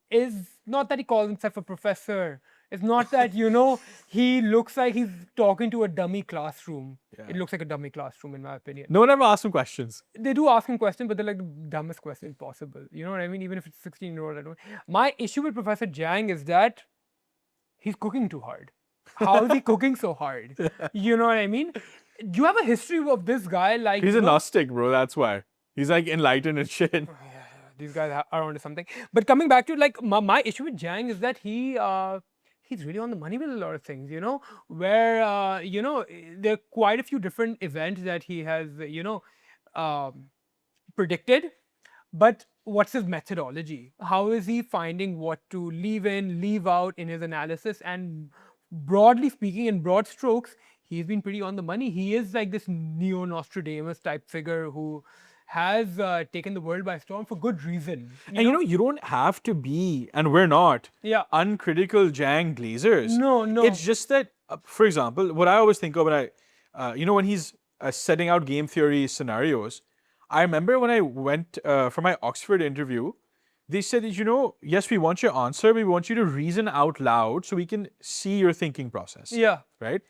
is not that he calls himself a professor. It's not that, he looks like he's talking to a dummy classroom. Yeah. It looks like a dummy classroom, in my opinion. No one ever asks him questions. They do ask him questions, but they're like the dumbest questions possible. You know what I mean? Even if it's 16-year-old, I don't. My issue with Professor Jiang is that he's cooking too hard. How is he cooking so hard? You know what I mean? Do you have a history of this guy? Like, he's a Gnostic, bro. That's why. He's like enlightened and shit. These guys are onto something. But coming back to like my issue with Jiang is that he's really on the money with a lot of things, where, there are quite a few different events that he has, predicted. But what's his methodology? How is he finding what to leave in, leave out in his analysis? And broadly speaking, in broad strokes, he's been pretty on the money. He is like this neo-Nostradamus type figure who has taken the world by storm for good reason. You don't have to be, and we're not, uncritical Jiang Glazers. No. It's just that, for example, what I always think of when when he's setting out game theory scenarios, I remember when I went for my Oxford interview, they said that, yes, we want your answer, we want you to reason out loud so we can see your thinking process. Yeah. Right?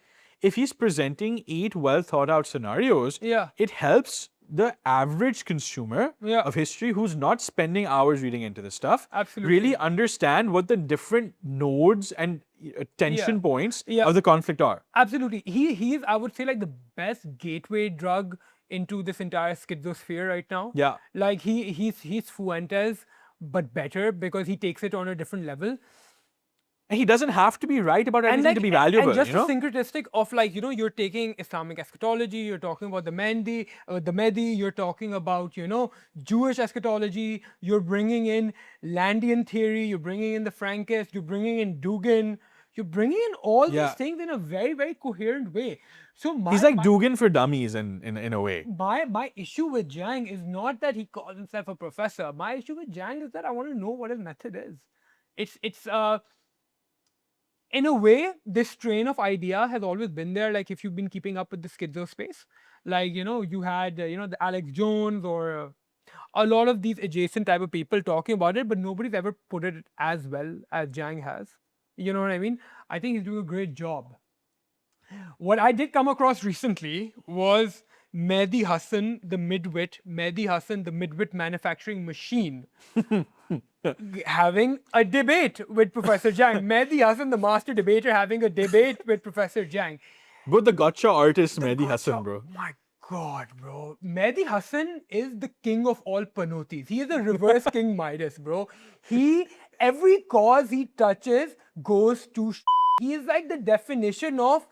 If he's presenting 8 well thought out scenarios, it helps the average consumer of history who's not spending hours reading into this stuff really understand what the different nodes and tension points of the conflict are. Absolutely. He's, I would say, like the best gateway drug into this entire schizosphere right now. Yeah. Like he's Fuentes, but better because he takes it on a different level. And he doesn't have to be right about everything to be valuable. And just the syncretistic of like, you're taking Islamic eschatology, you're talking about the Mahdi, you're talking about, Jewish eschatology, you're bringing in Landian theory, you're bringing in the Frankists, you're bringing in Dugin, you're bringing in all these things in a very, very coherent way. So he's like Dugin for dummies in a way. My issue with Jiang is not that he calls himself a professor. My issue with Jiang is that I want to know what his method is. It's in a way, this train of idea has always been there. Like if you've been keeping up with the schizo space, like, you had, the Alex Jones or a lot of these adjacent type of people talking about it, but nobody's ever put it as well as Jiang has. You know what I mean? I think he's doing a great job. What I did come across recently was Mehdi Hasan, the midwit manufacturing machine, having a debate with Professor Jiang. Mehdi Hasan, the master debater, having a debate with Professor Jiang. But the gotcha artist, Mehdi Hasan, bro. My God, bro. Mehdi Hasan is the king of all panotis. He is the reverse King Midas, bro. He every cause he touches goes to he is like the definition of,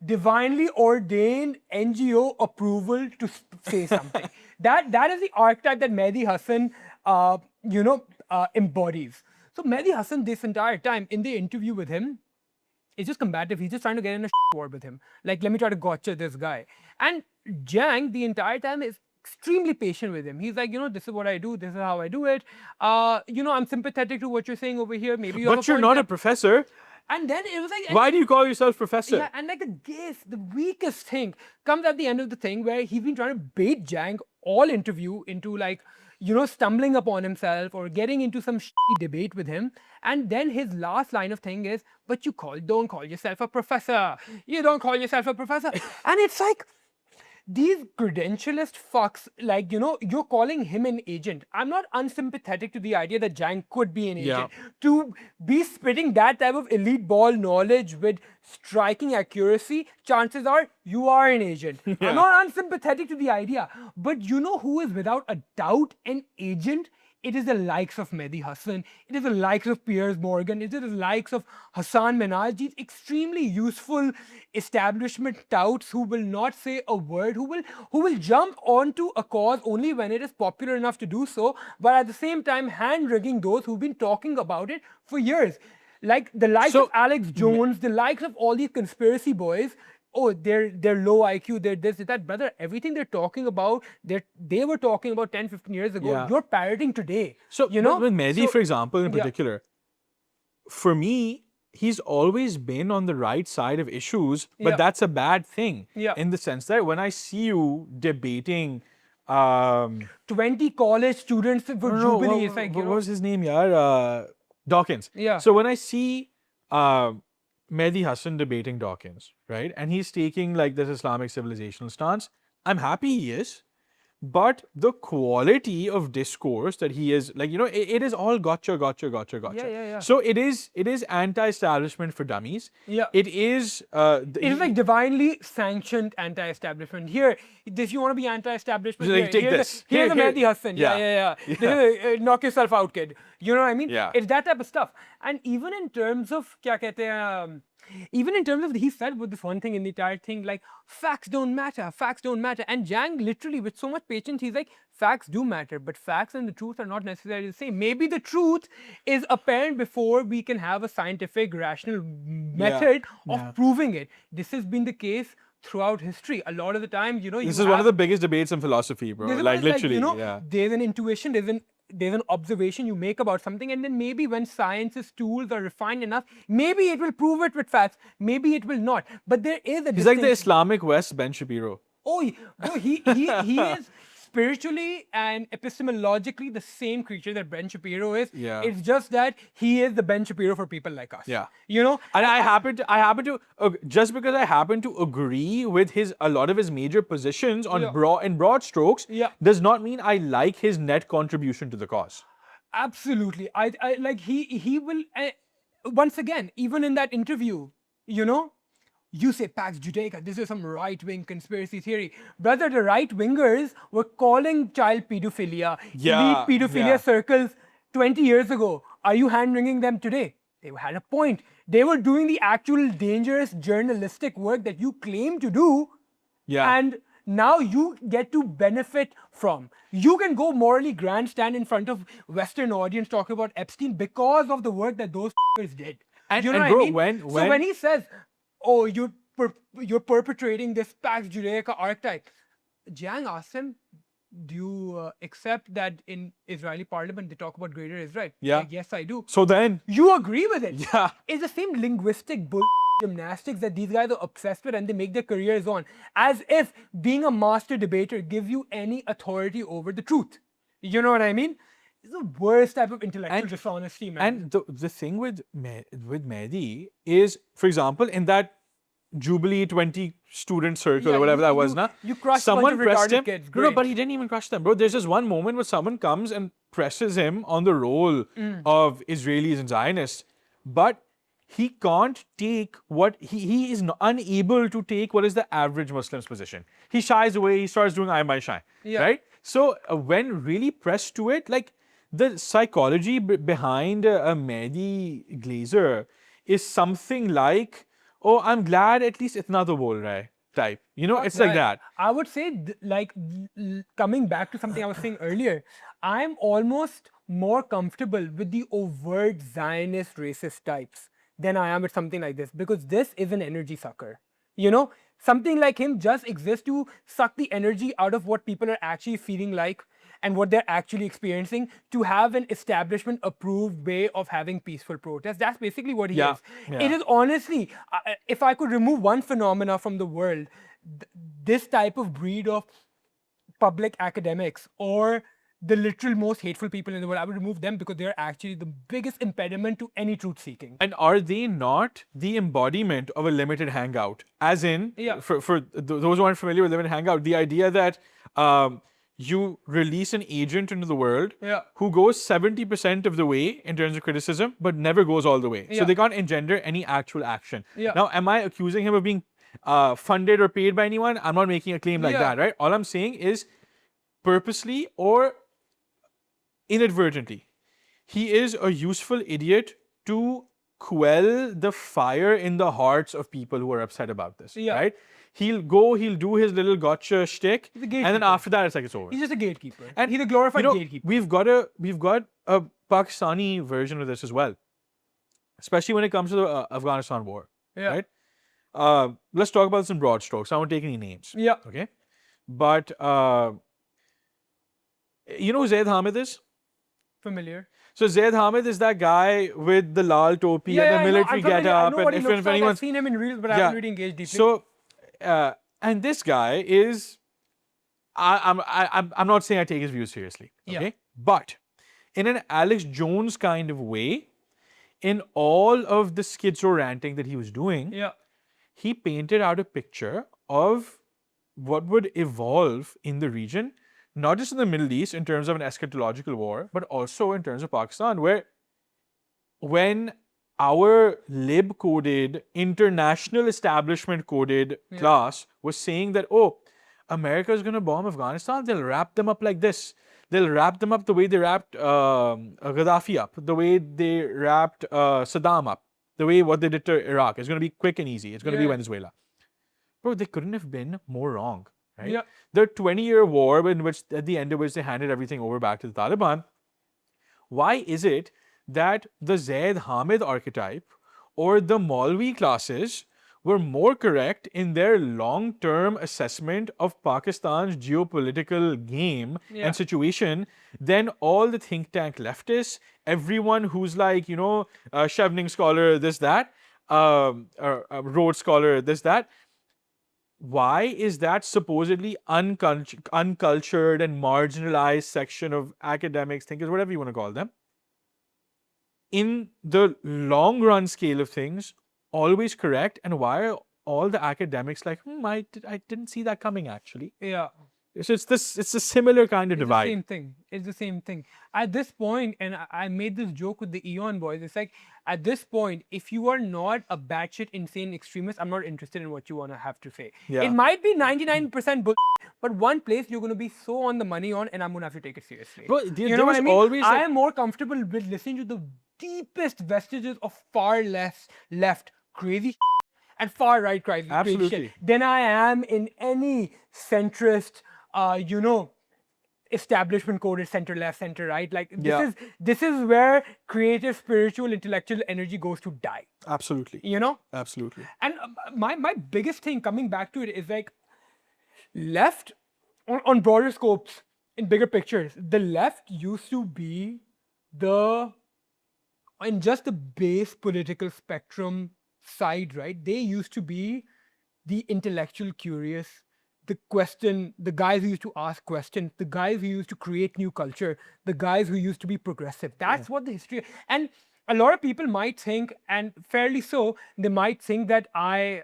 divinely ordained NGO approval to say something. That is the archetype that Mehdi Hassan, embodies. So Mehdi Hassan, this entire time in the interview with him, is just combative. He's just trying to get in a war with him. Like, let me try to gotcha this guy. And Jiang, the entire time, is extremely patient with him. He's like, this is what I do. This is how I do it. I'm sympathetic to what you're saying over here. Maybe you have But you're not a professor. And then it was like... Why do you call yourself professor? Yeah, and like the weakest thing comes at the end of the thing where he's been trying to bait Jiang all interview into like, stumbling upon himself or getting into some debate with him. And then his last line of thing is, but don't call yourself a professor. You don't call yourself a professor. And it's like, these credentialist fucks, like, you're calling him an agent. I'm not unsympathetic to the idea that Jiang could be an agent. To be spitting that type of elite ball knowledge with striking accuracy, chances are you are an agent. I'm not unsympathetic to the idea. But you know who is without a doubt an agent? It is the likes of Mehdi Hassan. It is the likes of Piers Morgan. It is the likes of Hassan Minhaj. These extremely useful establishment touts who will not say a word, who will jump onto a cause only when it is popular enough to do so, but at the same time hand-rigging those who've been talking about it for years. Like the likes of Alex Jones, the likes of all these conspiracy boys. Oh, they're low IQ, they're this, that. Brother, everything they're talking about, they were talking about 10, 15 years ago. You're parroting today. So, with Mehdi, for example, in particular, for me, he's always been on the right side of issues, but that's a bad thing. In the sense that when I see you debating 20 college students for Jubilee, it's like, what was his name, Dawkins. Yeah. So when I see Mehdi Hassan debating Dawkins, right? And he's taking like this Islamic civilizational stance. I'm happy he is. But the quality of discourse that he is, like, it is all gotcha. Yeah. So it is anti-establishment for dummies. It is... it is like divinely sanctioned anti-establishment. Here, if you want to be anti-establishment, like, take this. Here's a Mehdi Hassan. Yeah. This is, knock yourself out, kid. You know what I mean? Yeah. It's that type of stuff. And even in terms of, he said with this one thing in the entire thing, like, facts don't matter. And Jiang literally, with so much patience, he's like, facts do matter, but facts and the truth are not necessarily the same. Maybe the truth is apparent before we can have a scientific, rational method of proving it. This has been the case throughout history. A lot of the time, this is one of the biggest debates in philosophy, bro. Like, literally, there's an intuition, there's an observation you make about something, and then maybe when science's tools are refined enough, maybe it will prove it with facts, maybe it will not. But there is a... He's like the Islamic West Ben Shapiro. Oh, bro, he is spiritually and epistemologically the same creature that Ben Shapiro is. It's just that he is the Ben Shapiro for people like us. And I happen to just because I happen to agree with a lot of his major positions on in broad strokes does not mean I like his net contribution to the cause. Absolutely. I like he will once again, even in that interview, you say Pax Judaica, this is some right-wing conspiracy theory. Brother, the right-wingers were calling child pedophilia, elite pedophilia circles 20 years ago. Are you hand-wringing them today? They had a point. They were doing the actual dangerous journalistic work that you claim to do. And now you get to benefit from. You can go morally grandstand in front of Western audience talking about Epstein because of the work that those did. And, you know and what bro, I mean? when So when he says, oh, you're perpetrating this Pax Judaica archetype, Jiang asked him, do you accept that in Israeli parliament they talk about greater Israel? Like, yes, I do. So then... You agree with it? Yeah. It's the same linguistic gymnastics that these guys are obsessed with and they make their careers on. As if being a master debater gives you any authority over the truth. You know what I mean? It's the worst type of intellectual dishonesty, man. And the thing with Mehdi is, for example, in that Jubilee 20 student circle or whatever that was, you crushed someone a bunch of pressed retarded him. kids. No, but he didn't even crush them, bro. There's just one moment where someone comes and presses him on the role of Israelis and Zionists, but he can't take what he is unable to take what is the average Muslim's position. He shies away. He starts doing I might shine, right? So when really pressed to it, like, the psychology behind a Mehdi Glazer is something like, oh, I'm glad at least itna to bol raha hai type. You know, it's like that. I would say, coming back to something I was saying earlier, I'm almost more comfortable with the overt Zionist racist types than I am with something like this, because this is an energy sucker. You know, something like him just exists to suck the energy out of what people are actually feeling like and what they're actually experiencing, to have an establishment approved way of having peaceful protest. That's basically what he is. It is honestly, if I could remove one phenomena from the world, this type of breed of public academics, or the literal most hateful people in the world, I would remove them, because they're actually the biggest impediment to any truth seeking. And are they not the embodiment of a limited hangout? As in, for those who aren't familiar with limited hangout, the idea that you release an agent into the world who goes 70% of the way in terms of criticism, but never goes all the way. So they can't engender any actual action. Now, am I accusing him of being funded or paid by anyone? I'm not making a claim like that, right? All I'm saying is, purposely or inadvertently, he is a useful idiot to quell the fire in the hearts of people who are upset about this, right? He'll do his little gotcha shtick, and then after that, it's like it's over. He's just a gatekeeper. And he's a glorified gatekeeper. We've got a Pakistani version of this as well, especially when it comes to the Afghanistan war, right? Let's talk about this in broad strokes. I won't take any names. Okay. But you know who Zaid Hamid is? Familiar. So Zaid Hamid is that guy with the lal topi and the military getup. I know what he looks like. I've seen him in reels, but I haven't really engaged deeply. So, and this guy is, I'm not saying I take his views seriously, okay? But in an Alex Jones kind of way, in all of the schizo ranting that he was doing, he painted out a picture of what would evolve in the region, not just in the Middle East in terms of an eschatological war, but also in terms of Pakistan, where when our lib-coded, international establishment-coded class was saying that, oh, America is going to bomb Afghanistan, they'll wrap them up like this. They'll wrap them up the way they wrapped Gaddafi up, the way they wrapped Saddam up, the way what they did to Iraq. It's going to be quick and easy. It's going to be Venezuela. Bro, they couldn't have been more wrong, right? The 20-year war in which, at the end of which, they handed everything over back to the Taliban. Why is it that the Zaid Hamid archetype or the Maulvi classes were more correct in their long-term assessment of Pakistan's geopolitical game and situation than all the think tank leftists, everyone who's like, you know, Chevening scholar, this, that, Rhodes scholar, this, that? Why is that supposedly uncultured and marginalized section of academics, thinkers, whatever you want to call them, in the long run scale of things, always correct? And why are all the academics like, I didn't see that coming actually? So it's a similar kind of divide. It's the same thing. At this point, and I made this joke with the Eon boys, it's like, at this point, if you are not a batshit insane extremist, I'm not interested in what you want to have to say. It might be 99% bull, but one place you're going to be so on the money on, and I'm going to have to take it seriously. But you know what I mean? I am more comfortable with listening to the deepest vestiges of far left crazy and far right crazy shit than I am in any centrist, establishment coded center left, center right. Like this is where creative, spiritual, intellectual energy goes to die. Absolutely. You know? Absolutely. And my biggest thing coming back to it is like, left on broader scopes, in bigger pictures, the left used to be in just the base political spectrum side, right? They used to be the intellectual curious, the guys who used to ask questions, the guys who used to create new culture, the guys who used to be progressive. That's what the history. And a lot of people might think, and fairly so, they might think that I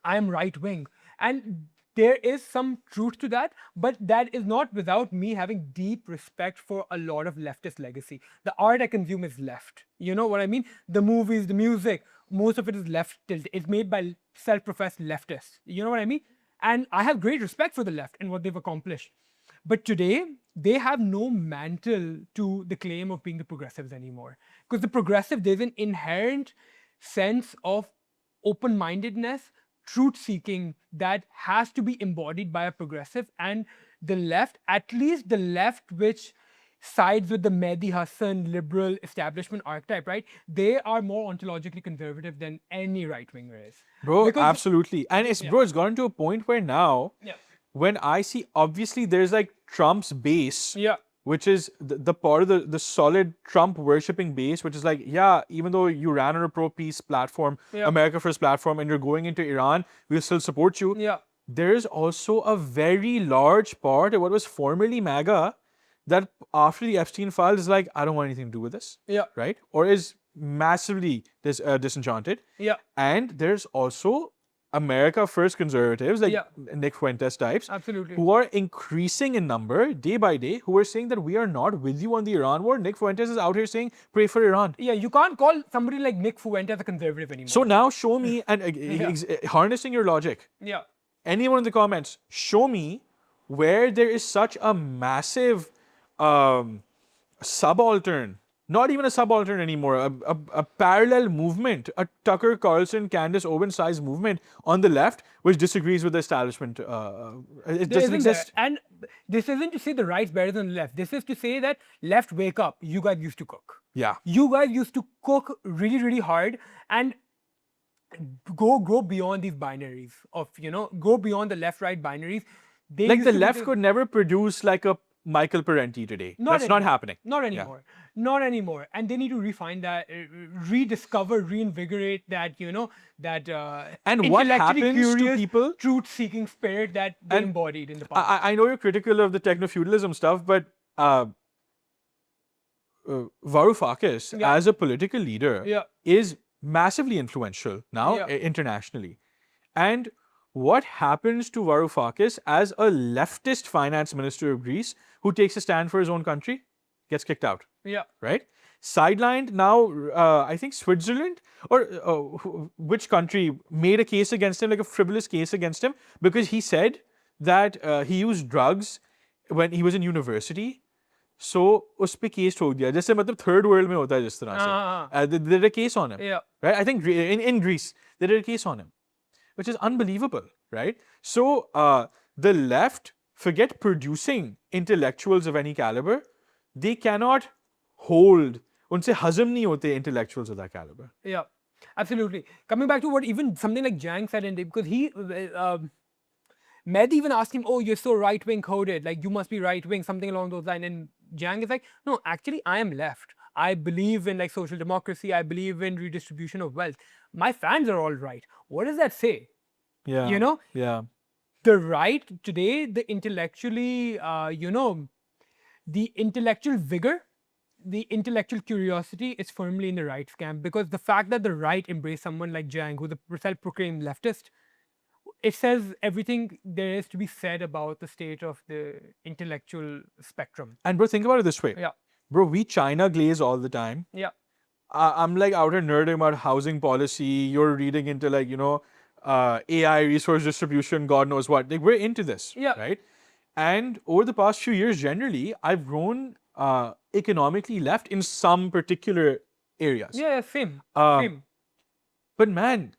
am right wing. And there is some truth to that, but that is not without me having deep respect for a lot of leftist legacy. The art I consume is left. You know what I mean? The movies, the music, most of it is left tilted. It's made by self-professed leftists. You know what I mean? And I have great respect for the left and what they've accomplished. But today, they have no mantle to the claim of being the progressives anymore. Because the progressive, there's an inherent sense of open-mindedness, truth-seeking that has to be embodied by a progressive. And the left, at least the left which sides with the Mehdi Hassan liberal establishment archetype, right? They are more ontologically conservative than any right-winger is. Bro, Because- absolutely. And it's gotten to a point where now, when I see, obviously there's like Trump's base, which is the part of the solid Trump worshipping base, which is like, yeah, even though you ran on a pro-peace platform, America First platform, and you're going into Iran, we'll still support you. There's also a very large part of what was formerly MAGA that after the Epstein files is like, I don't want anything to do with this. Right? Or is massively disenchanted. And there's also America First conservatives, like Nick Fuentes types, who are increasing in number day by day, who are saying that we are not with you on the Iran war. Nick Fuentes is out here saying, pray for Iran. Yeah, you can't call somebody like Nick Fuentes a conservative anymore. So now show me, and harnessing your logic, anyone in the comments, show me where there is such a massive subaltern, not even a subaltern anymore, a parallel movement, a Tucker Carlson, Candace Owens size movement on the left, which disagrees with the establishment. It doesn't exist. And this isn't to say the right's better than the left. This is to say that left, wake up. You guys used to cook. Yeah. You guys used to cook really, really hard and go beyond these binaries of, go beyond the left-right binaries. They like the left could never produce like a Michael Parenti today. That's not happening. Not anymore. Not anymore. And they need to refine that, rediscover, reinvigorate that, that and what happens curious, to people, truth-seeking spirit that they embodied in the past. I know you're critical of the techno-feudalism stuff, but Varoufakis, as a political leader, is massively influential now internationally. And what happens to Varoufakis as a leftist finance minister of Greece who takes a stand for his own country? Gets kicked out. Right? Sidelined now, I think Switzerland or which country made a case against him, like a frivolous case against him, because he said that he used drugs when he was in university. So, उस पे case ठोक दिया जैसे मतलब third world में होता है जिस तरह से. They did a case on him. Right? I think in Greece they did a case on him, which is unbelievable, right? So the left, forget producing intellectuals of any caliber, they cannot hold, unse hazm nahi hote intellectuals of that caliber. Yeah, absolutely. Coming back to what even something like Jang said, because he, Mehdi even asked him, oh, you're so right-wing coded, like you must be right-wing, something along those lines. And Jang is like, no, actually I am left. I believe in like social democracy. I believe in redistribution of wealth. My fans are all right. What does that say? Yeah. The right today, the intellectually, the intellectual vigor, the intellectual curiosity is firmly in the right's camp, because the fact that the right embrace someone like Jang, who's a self-proclaimed leftist, it says everything there is to be said about the state of the intellectual spectrum. And bro, think about it this way. Bro, we China glaze all the time. I'm like out here nerding about housing policy. You're reading into like, AI, resource distribution, God knows what. Like we're into this, right? And over the past few years, generally, I've grown economically left in some particular areas. Same. But man,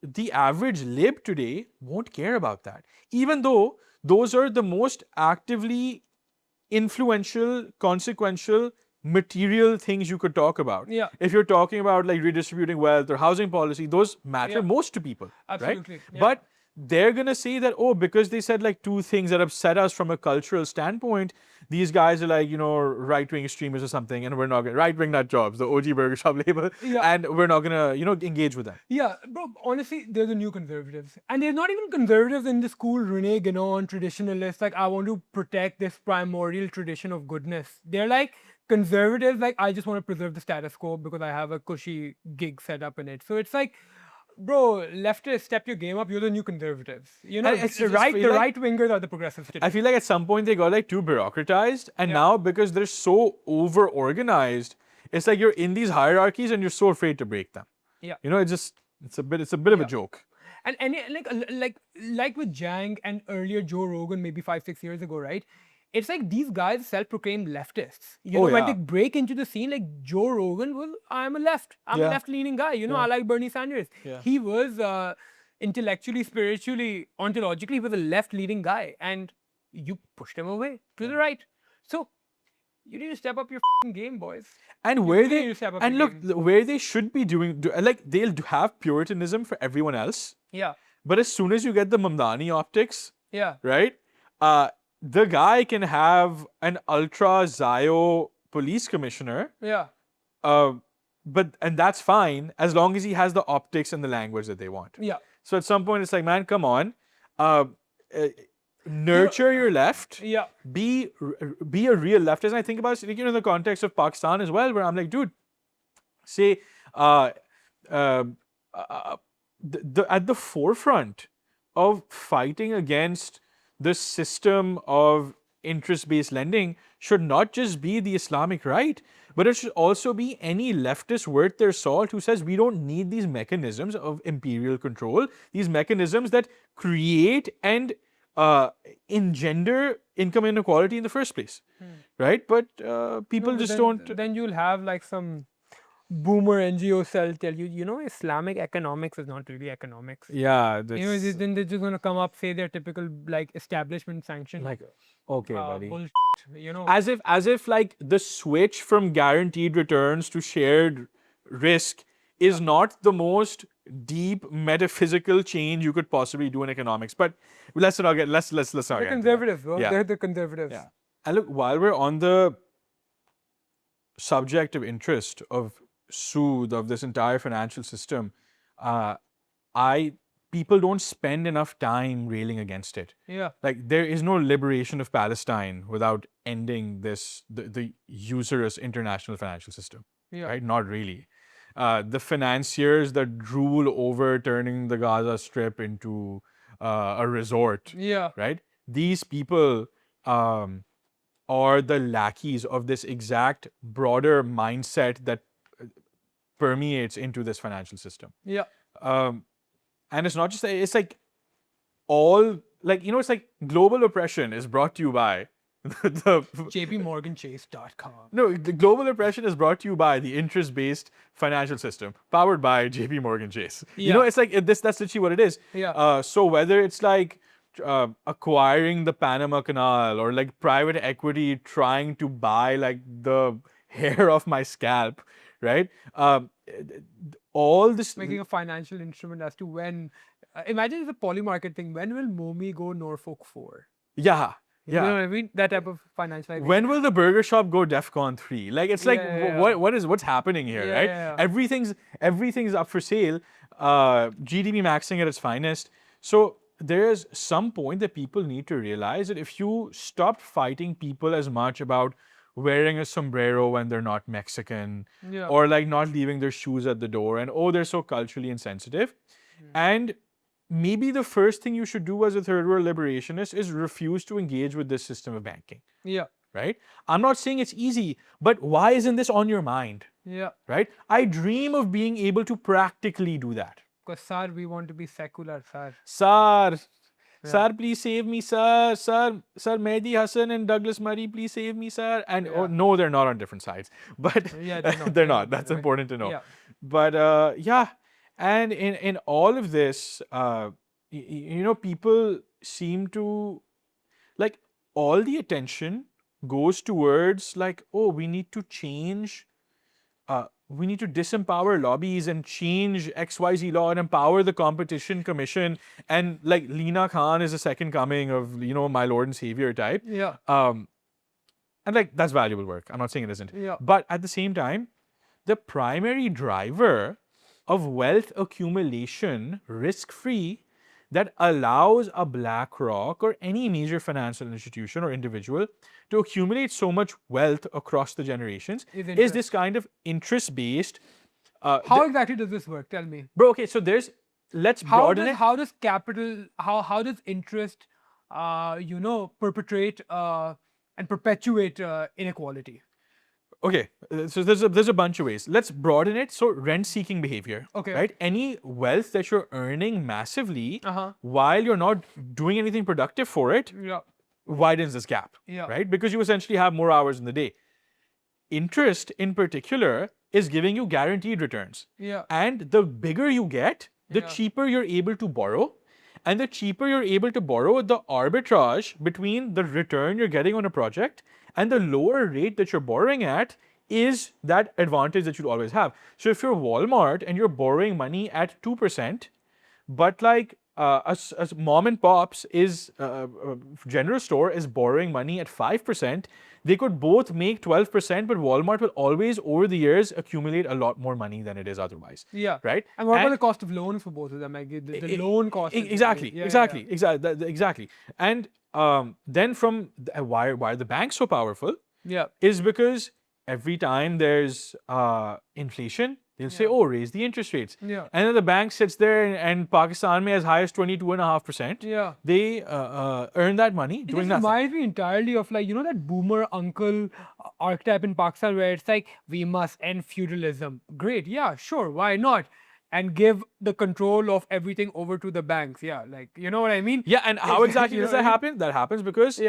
the average lib today won't care about that. Even though those are the most actively influential, consequential, material things you could talk about. If you're talking about like redistributing wealth or housing policy, those matter most to people. Absolutely. Right? But they're going to say that, oh, because they said like two things that upset us from a cultural standpoint, these guys are like, right-wing extremists or something, and we're not going to, right-wing nut jobs, the OG burger shop label, and we're not going to, engage with them. Yeah, bro, honestly, they're the new conservatives. And they're not even conservatives in the school Rene Guénon, traditionalists, like, I want to protect this primordial tradition of goodness. They're like conservatives, like, I just want to preserve the status quo because I have a cushy gig set up in it. So it's like, bro, leftists, step your game up. You're the new conservatives. The right-wingers are the progressives today. I feel like at some point they got like too bureaucratized, and now because they're so over-organized, it's like you're in these hierarchies and you're so afraid to break them. It's a bit of a joke. And any like with Jang and earlier Joe Rogan, maybe 5-6 years ago, right? It's like these guys self-proclaimed leftists. Oh When they yeah. break into the scene, like Joe Rogan, well, I'm a Yeah. left-leaning guy. I Yeah. like Bernie Sanders. Yeah. He was intellectually, spiritually, ontologically, he was a left-leaning guy, and you pushed him away to the right. So you need to step up your f***ing game, boys. And You where really they need to step up and your look game. where they should be doing like they'll have puritanism for everyone else, Yeah, but as soon as you get the Mamdani optics, yeah, right? The guy can have an ultra Zio police commissioner, yeah. and that's fine as long as he has the optics and the language that they want. Yeah. So at some point, it's like, man, come on, nurture your left. Yeah. Be a real leftist. And I think about it, in the context of Pakistan as well, where I'm like, dude, say, at the forefront of fighting against the system of interest-based lending should not just be the Islamic right, but it should also be any leftist worth their salt who says we don't need these mechanisms of imperial control, these mechanisms that create and engender income inequality in the first place, right? But people just don't. Then you'll have like some boomer NGO cell tell you, Islamic economics is not really economics. Yeah, Then they're just gonna come up, say their typical like establishment sanction. like, okay, buddy. Bullshit, As if like the switch from guaranteed returns to shared risk is not the most deep metaphysical change you could possibly do in economics. But let's not get let's not They're get into that. conservatives, bro. Yeah. They're the conservatives. Yeah. And look, while we're on the subject of interest of Sood, of this entire financial system, people don't spend enough time railing against it. Yeah. Like there is no liberation of Palestine without ending the usurious international financial system. Yeah. Right? Not really. The financiers that drool over turning the Gaza Strip into a resort. Yeah. Right? These people are the lackeys of this exact broader mindset that permeates into this financial system. Yeah. And it's not just, it's like all, like, it's like global oppression is brought to you by the JPMorganChase.com. No, the global oppression is brought to you by the interest-based financial system, powered by JP Morgan Chase. Yeah. It's like that's literally what it is. Yeah. So whether it's like acquiring the Panama Canal or like private equity trying to buy like the hair off my scalp, right? All this Making a financial instrument as to when, imagine it's a polymarket thing. When will Momi go Norfolk 4? Yeah. You know what I mean? That type of financialization. When will the burger shop go DEFCON 3? Like it's like what's happening here, right? Yeah. Everything's up for sale. GDP maxing at its finest. So there's some point that people need to realize that if you stop fighting people as much about wearing a sombrero when they're not Mexican, or like not leaving their shoes at the door, and they're so culturally insensitive, and maybe the first thing you should do as a third world liberationist is refuse to engage with this system of banking. Yeah. Right? I'm not saying it's easy, but why isn't this on your mind? Yeah. Right? I dream of being able to practically do that. Because, sir, we want to be secular, sir. Sir, please save me, sir. Sir, Mehdi Hassan and Douglas Murray, please save me, sir. And no, they're not on different sides. But they're not. That's important to know. Yeah. But and in all of this, people seem to, like, all the attention goes towards like, we need to change, we need to disempower lobbies and change XYZ law and empower the Competition Commission, and like Lina Khan is the second coming of, my Lord and Savior type. Yeah. And like that's valuable work. I'm not saying it isn't. Yeah. But at the same time, the primary driver of wealth accumulation, risk-free, that allows a BlackRock or any major financial institution or individual to accumulate so much wealth across the generations is this kind of interest-based. How exactly does this work? Tell me. Bro, okay, so let's broaden it. How does capital, how does interest, perpetrate and perpetuate inequality? Okay, so there's a bunch of ways. Let's broaden it. So rent-seeking behavior, Okay. right? Any wealth that you're earning massively Uh-huh. while you're not doing anything productive for it Yeah. widens this gap, Yeah. right? Because you essentially have more hours in the day. Interest, in particular, is giving you guaranteed returns. Yeah. And the bigger you get, the Yeah. cheaper you're able to borrow. And the cheaper you're able to borrow, the arbitrage between the return you're getting on a project and the lower rate that you're borrowing at is that advantage that you'll always have. So if you're Walmart and you're borrowing money at 2%, but like a mom and pops is general store is borrowing money at 5%, they could both make 12%, but Walmart will always over the years accumulate a lot more money than it is otherwise. Yeah. Right. And what about the cost of loans for both of them? Like the loan cost. Exactly. And then from why are the banks so powerful? Yeah. Is because every time there's inflation, they'll say, oh, raise the interest rates. Yeah. And then the bank sits there and Pakistan may as high as 22.5%. Yeah. They earn that money doing It nothing. reminds me entirely of like, that boomer uncle archetype in Pakistan where it's like, we must end feudalism. Great. Yeah, sure. Why not? And give the control of everything over to the banks. Yeah. Like, you know what I mean? Yeah. And how exactly You does know that what I mean? happen? That happens because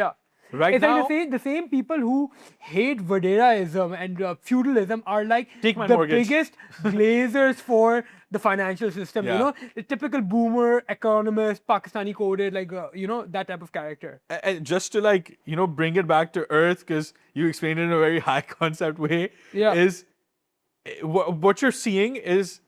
right It's now, like the same people who hate Vaderaism and feudalism are like Take my the mortgage. biggest glazers for the financial system. Yeah. The typical boomer economist, Pakistani coded, like that type of character. and just to like, bring it back to earth, because you explained it in a very high concept way, Yeah. is what you're seeing is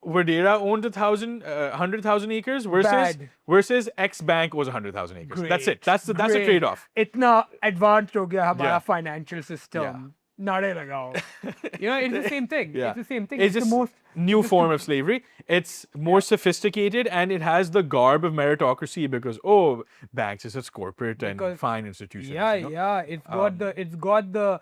Vadera owned 100,000 acres versus X bank was 100,000 acres. Great. That's it. That's a Great. trade-off. Itna advanced ho gaya hamara Yeah. financial system. Yeah. Nare lagao. It's the same thing. Yeah. It's the same thing. It's just the most new form of slavery. It's more sophisticated and it has the garb of meritocracy because banks is such corporate and fine institutions. Yeah. It's got the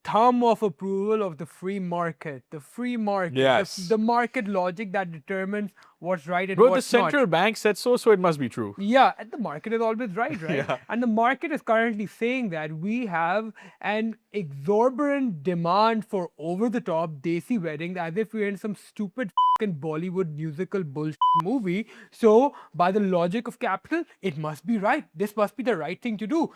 thumb of approval of the free market. The free market. Yes. The market logic that determines what's right and Bro, what's the central bank said so it must be true. Yeah, and the market is always right? Yeah. And the market is currently saying that we have an exorbitant demand for over-the-top Desi weddings as if we're in some stupid fucking Bollywood musical bullshit movie. So, by the logic of capital, it must be right. This must be the right thing to do.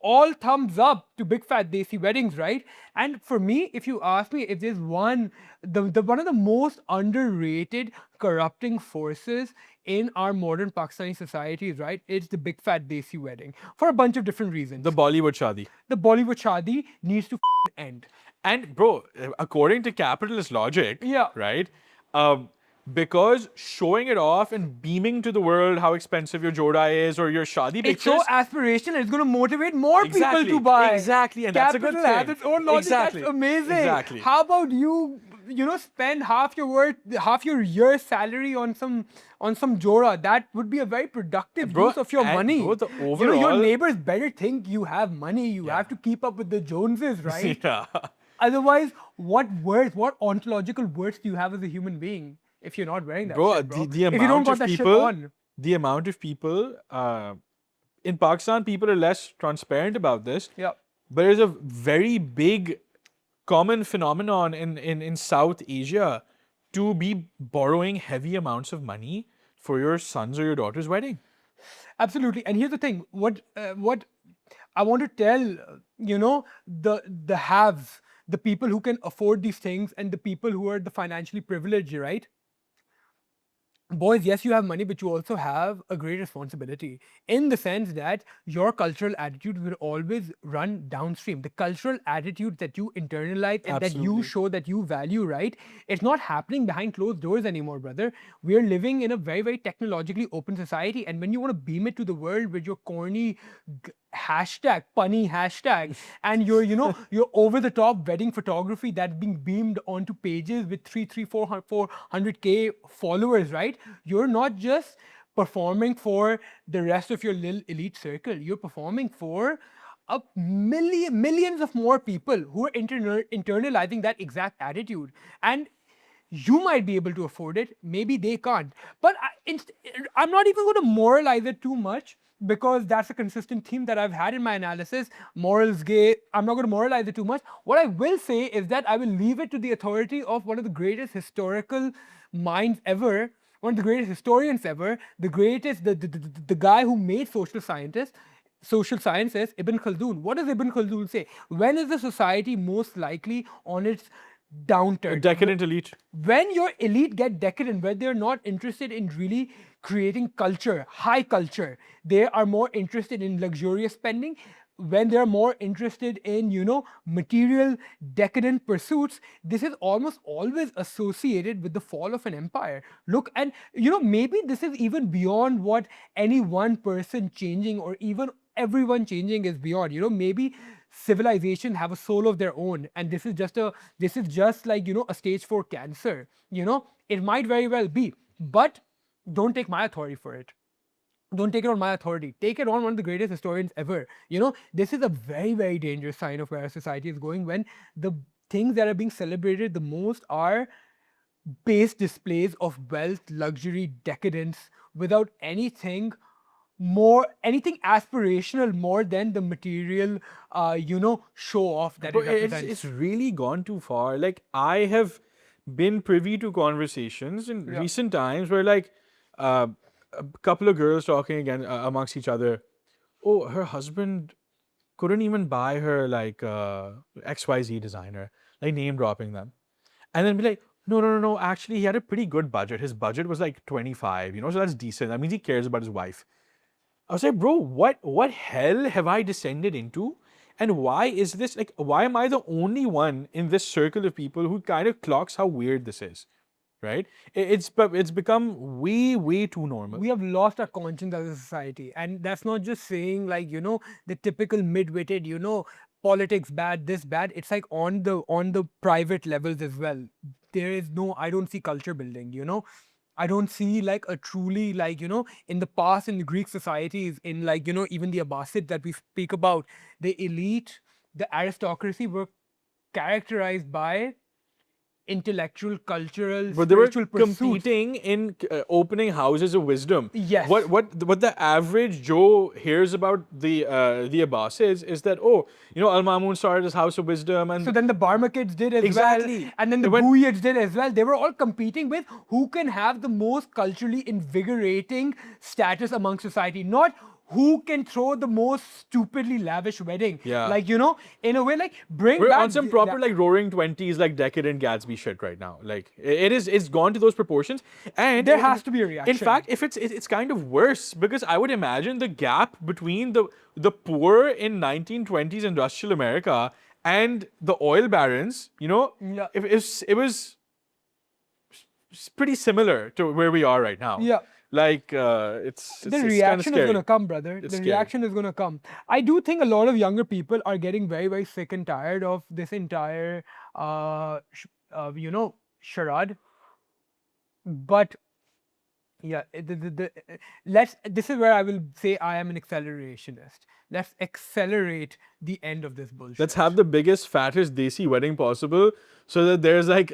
All thumbs up to big fat Desi weddings, right? And for me, if you ask me if there's one of the most underrated corrupting forces in our modern Pakistani societies, right? It's the big fat Desi wedding for a bunch of different reasons. The Bollywood shadi. The Bollywood shadi needs to end. And bro, according to capitalist logic, Yeah. right? Because showing it off and beaming to the world how expensive your joda is or your shadi It's pictures. so aspirational. It's going to motivate more Exactly, people to buy. exactly, and that's a good Capital has thing. its own logic. Exactly, That's amazing. exactly. How about you spend half your year's salary on some jora? That would be a very productive Bro, use of your and money. bro, the your overall- neighbors better think you have money. You have to keep up with the Joneses, right? Yeah. Otherwise, what ontological worth do you have as a human being if you're not wearing that Bro, shit, bro? the if you don't amount got of that shit people, on. the amount of people in Pakistan, people are less transparent about this. Yeah. But there's a very big common phenomenon in South Asia to be borrowing heavy amounts of money for your son's or your daughter's wedding. Absolutely. And here's the thing. What I want to tell, the haves, the people who can afford these things and the people who are the financially privileged, right? Boys, yes, you have money, but you also have a great responsibility in the sense that your cultural attitude will always run downstream. The cultural attitude that you internalize and that you Absolutely. show that you value, right? It's not happening behind closed doors anymore, brother. We are living in a very, very technologically open society. And when you want to beam it to the world with your corny punny hashtag, and your over the top wedding photography that's being beamed onto pages with 400K followers, right? You're not just performing for the rest of your little elite circle. You're performing for millions of more people who are internalizing that exact attitude. And you might be able to afford it. Maybe they can't. But I'm not even going to moralize it too much. because that's a consistent theme that I've had in my analysis. Morals, gay. I'm not going to moralize it too much. What I will say is that I will leave it to the authority of one of the greatest historical minds ever, one of the greatest historians ever, the greatest, the guy who made social sciences, Ibn Khaldun. What does Ibn Khaldun say? When is the society most likely on its A downturn? decadent elite. When your elite get decadent, when they're not interested in really creating culture, high culture, they are more interested in luxurious spending. When they're more interested in, material decadent pursuits, this is almost always associated with the fall of an empire. Look, and maybe this is even beyond what any one person changing or even everyone changing is beyond. Maybe civilization have a soul of their own, and this is just like a stage 4 cancer. It might very well be, but don't take my authority for it. Don't take it on my authority. Take it on one of the greatest historians ever. This is a very, very dangerous sign of where our society is going, when the things that are being celebrated the most are base displays of wealth, luxury, decadence, without anything aspirational more than the material, show off that it represents. It's really gone too far. Like, I have been privy to conversations in recent times where, like, a couple of girls talking again amongst each other. Oh, her husband couldn't even buy her like XYZ designer, like name dropping them, and then be like, no. Actually, he had a pretty good budget. His budget was like 25. So that's decent. That means he cares about his wife. I was like, bro, what hell have I descended into? And why is this, like, why am I the only one in this circle of people who kind of clocks how weird this is? Right? It's become way too normal. We have lost our conscience as a society, and that's not just saying like the typical mid-witted politics bad, this bad. It's like on the private levels as well. I don't see culture building. I don't see like a truly like in the past, in the Greek societies, in like even the Abbasids that we speak about, the elite, the aristocracy were characterized by intellectual, cultural, But they were spiritual pursuits. competing in opening houses of wisdom. Yes. What the average Joe hears about the Abbasids is that, Al-Mamun started his house of wisdom, and So then the Barmakids did as Exactly. well, and then the Buyids did as well. They were all competing with who can have the most culturally invigorating status among society, not who can throw the most stupidly lavish wedding. Yeah. Like, in a way, like bring we're back on some proper like roaring 20s, like decadent Gatsby shit right now. Like it's gone to those proportions, and There has to be a reaction. In fact, if it's kind of worse, because I would imagine the gap between the poor in 1920s industrial America and the oil barons, Yeah. it was pretty similar to where we are right now. Yeah. Like it's The kinda reaction is scary. going to come, brother. It's The scary. reaction is going to come. I do think a lot of younger people are getting very, very sick and tired of this entire, charade. But yeah, this is where I will say I am an accelerationist. Let's accelerate the end of this bullshit. Let's have the biggest, fattest Desi wedding possible, so that there's like,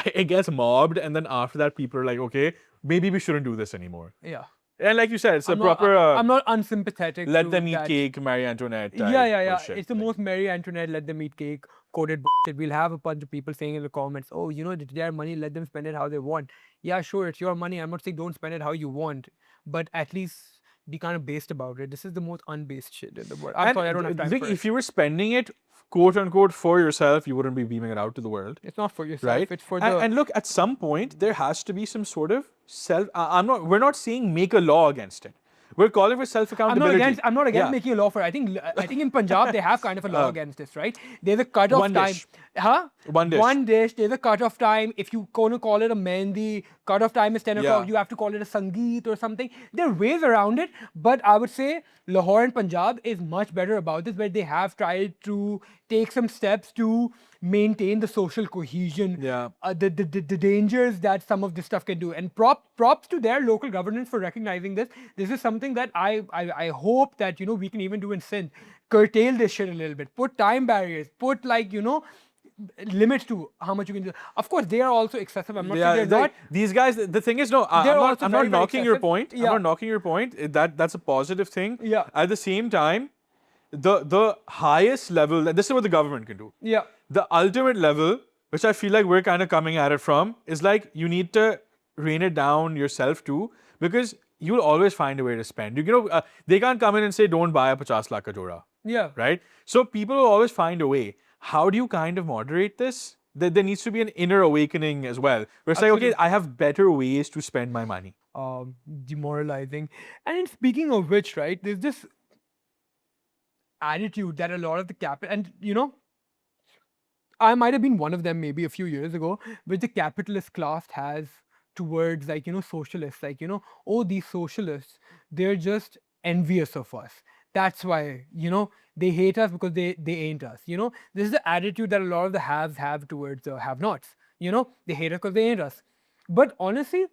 it gets mobbed, and then after that, people are like, okay, maybe we shouldn't do this anymore. Yeah. And like you said, it's I'm a not, proper I'm not unsympathetic. let to them eat that. cake, Marie Antoinette type Yeah. bullshit. It's the most Marie Antoinette, let them eat cake, coded bullshit. We'll have a bunch of people saying in the comments, oh, it's their money, let them spend it how they want. Yeah, sure, it's your money. I'm not saying don't spend it how you want, but at least be kind of based about it. This is the most unbased shit in the world. I'm sorry, I don't have time for it. If you were spending it, quote unquote, for yourself, you wouldn't be beaming it out to the world. It's not for yourself. Right? It's for and look, at some point, there has to be some sort of we're not saying make a law against it. We're calling for self-accountability. I'm not against making a law for it. I think in Punjab they have kind of a law against this, right? There's a cut-off one time. dish. Huh? One dish. One dish. There's a cut-off time. If you gonna call it a mehndi, cut-off time is 10 o'clock. Yeah. You have to call it a sangeet or something. There are ways around it, but I would say Lahore and Punjab is much better about this, where they have tried to take some steps to maintain the social cohesion. Yeah. The dangers that some of this stuff can do, and props to their local governance for recognizing this. This is something that I hope that we can even do in Sindh. Curtail this shit a little bit. Put time barriers. Put like limits to how much you can do. Of course, they are also excessive. I'm not saying they're not. These guys, the thing is, no, They're I'm also not very, very knocking your excessive. point. Yeah. I'm not knocking your point. That's a positive thing. Yeah. At the same time, the highest level, this is what the government can do. Yeah. The ultimate level, which I feel like we're kind of coming at it from, is like you need to rein it down yourself too, because you'll always find a way to spend. They can't come in and say, don't buy a 50 lakh ka joda. Yeah. Right? So people will always find a way. How do you kind of moderate this? There needs to be an inner awakening as well. Where it's like, okay, I have better ways to spend my money. Demoralizing. And speaking of which, right, there's this attitude that a lot of the capital, and I might have been one of them maybe a few years ago, which the capitalist class has towards socialists, oh, these socialists, they're just envious of us. That's why, they hate us because they ain't us. This is the attitude that a lot of the haves have towards the have-nots. They hate us because they ain't us. But honestly,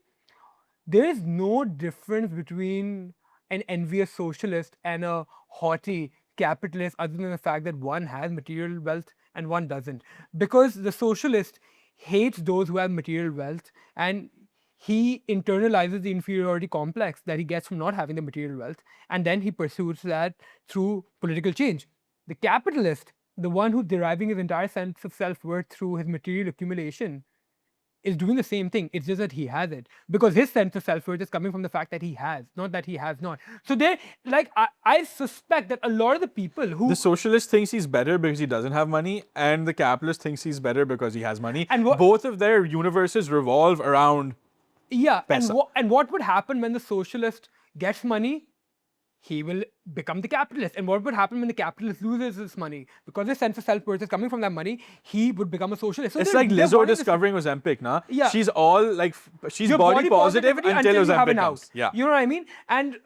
there is no difference between an envious socialist and a haughty capitalist other than the fact that one has material wealth and one doesn't. Because the socialist hates those who have material wealth, and he internalizes the inferiority complex that he gets from not having the material wealth, and then he pursues that through political change. The capitalist, the one who's deriving his entire sense of self-worth through his material accumulation, is doing the same thing. It's just that he has it, because his sense of self-worth is coming from the fact that he has, not that he has not. So I suspect that a lot of the people who... The socialist thinks he's better because he doesn't have money, and the capitalist thinks he's better because he has money. And both of their universes revolve around pesa. And what would happen when the socialist gets money? He will become the capitalist. And what would happen when the capitalist loses his money? Because his sense of self-worth is coming from that money, he would become a socialist. So it's like Lizzo discovering Ozempic, nah? Yeah. She's all like, she's body positive until Ozempic comes. Yeah. You know what I mean? And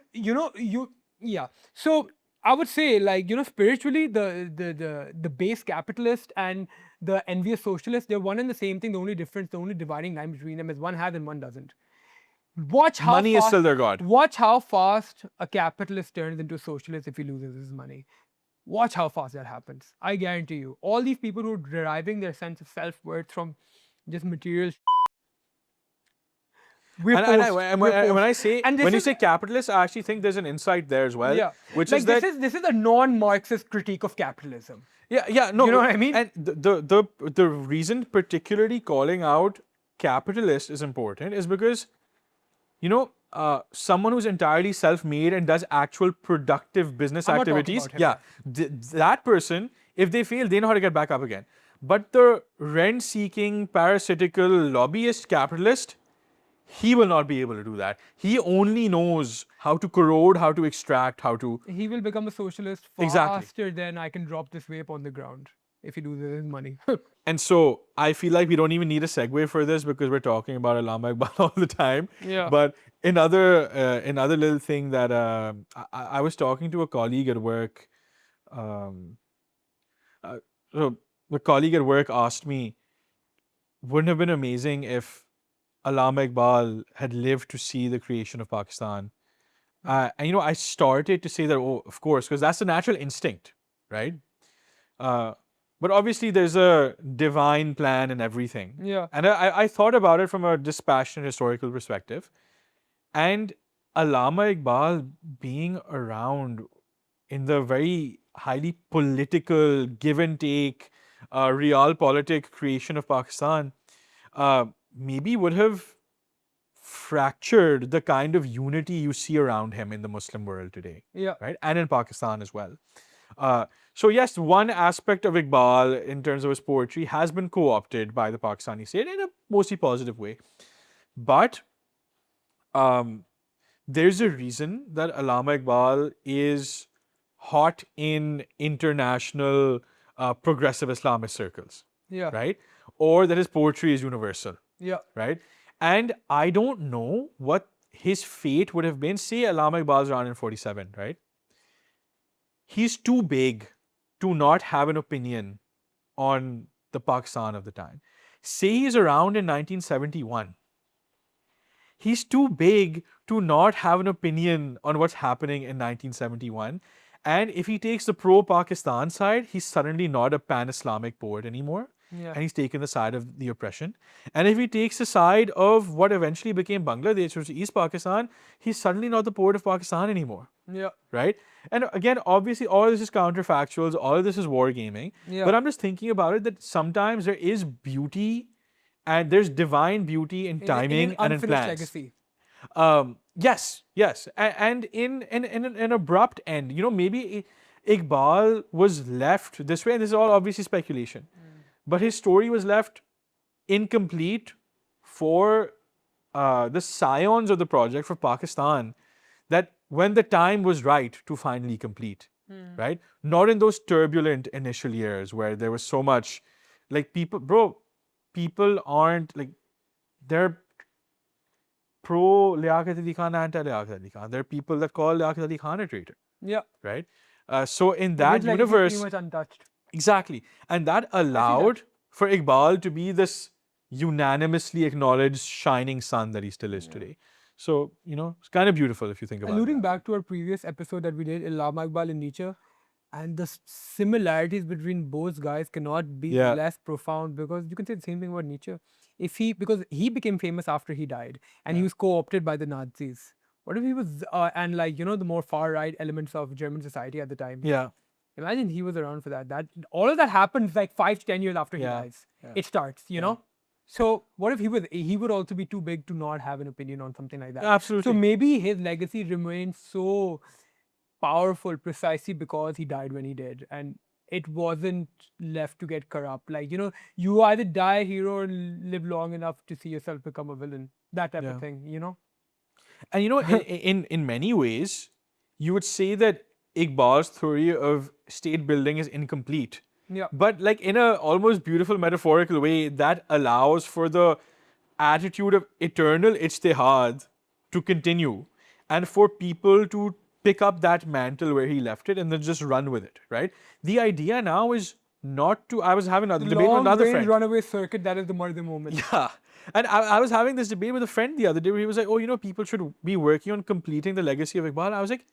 So I would say, spiritually, the base capitalist and the envious socialist, they're one and the same thing. The only difference, the only dividing line between them is one has and one doesn't. Money is still their god. Watch how fast a capitalist turns into a socialist if he loses his money. Watch how fast that happens. I guarantee you. All these people who are deriving their sense of self-worth from just material when you say capitalist, I actually think there's an insight there as well. Yeah. Which like is this that is this is a non-Marxist critique of capitalism. Yeah, no. You know what I mean? And the reason particularly calling out capitalist is important is because someone who's entirely self-made and does actual productive business activities, that person, if they fail, they know how to get back up again. But the rent-seeking, parasitical, lobbyist capitalist, he will not be able to do that. He only knows how to corrode, how to extract, how to... He will become a socialist faster than I can drop this vape on the ground if he loses his money. And so I feel like we don't even need a segue for this because we're talking about Allama Iqbal all the time. Yeah. But another little thing that I was talking to a colleague at work. So the colleague at work asked me, wouldn't it have been amazing if Allama Iqbal had lived to see the creation of Pakistan? And I started to say that, oh, of course, because that's the natural instinct, right? But obviously there's a divine plan and everything. Yeah. And I thought about it from a dispassionate historical perspective. And Allama Iqbal being around in the very highly political, give and take, realpolitik creation of Pakistan, maybe would have fractured the kind of unity you see around him in the Muslim world today. Yeah. Right? And in Pakistan as well. So yes, one aspect of Iqbal in terms of his poetry has been co-opted by the Pakistani state in a mostly positive way. But there's a reason that Allama Iqbal is hot in international progressive Islamist circles. Yeah. Right? Or that his poetry is universal. Yeah. Right? And I don't know what his fate would have been. Say Allama Iqbal's around in 47, right? He's too big to not have an opinion on the Pakistan of the time. Say he's around in 1971. He's too big to not have an opinion on what's happening in 1971. And if he takes the pro-Pakistan side, he's suddenly not a pan-Islamic poet anymore. Yeah. and he's taken the side of the oppression. And if he takes the side of what eventually became Bangladesh, which was East Pakistan, he's suddenly not the poet of Pakistan anymore. Yeah. Right? And again, obviously, all of this is counterfactuals, all of this is wargaming. Yeah. But I'm just thinking about it that sometimes there is beauty and there's divine beauty in timing and in plans. Legacy. Yes. And in an abrupt end, maybe Iqbal was left this way, and this is all obviously speculation, but his story was left incomplete for the scions of the project for Pakistan, that when the time was right to finally complete, right? Not in those turbulent initial years where there was so much, like people aren't like, they're pro Liaquat Ali Khan, anti Liaquat Ali Khan. There are people that call Liaquat Ali Khan a traitor. Yeah. Right? So in that universe, pretty much untouched. Exactly. And that allowed for Iqbal to be this unanimously acknowledged shining sun that he still is today. So, it's kind of beautiful if you think about it. Alluding back to our previous episode that we did, Allama Iqbal and Nietzsche, and the similarities between both guys cannot be less profound, because you can say the same thing about Nietzsche. Because he became famous after he died, and he was co-opted by the Nazis. What if he was, and the more far-right elements of German society at the time. Yeah. Imagine he was around for that. All of that happens like 5 to 10 years after he dies. Yeah. It starts, you know? So what if he would also be too big to not have an opinion on something like that? Absolutely. So maybe his legacy remains so powerful precisely because he died when he did, and it wasn't left to get corrupt. You either die a hero or live long enough to see yourself become a villain. That type of thing, And in many ways, you would say that Iqbal's theory of state building is incomplete. Yeah. But in a almost beautiful metaphorical way, that allows for the attitude of eternal ijtihad to continue, and for people to pick up that mantle where he left it and then just run with it, right? The idea now is not to, I was having a debate with another friend. Runaway circuit, that is the Mardi moment. Yeah. And I was having this debate with a friend the other day where he was like, people should be working on completing the legacy of Iqbal. I was like,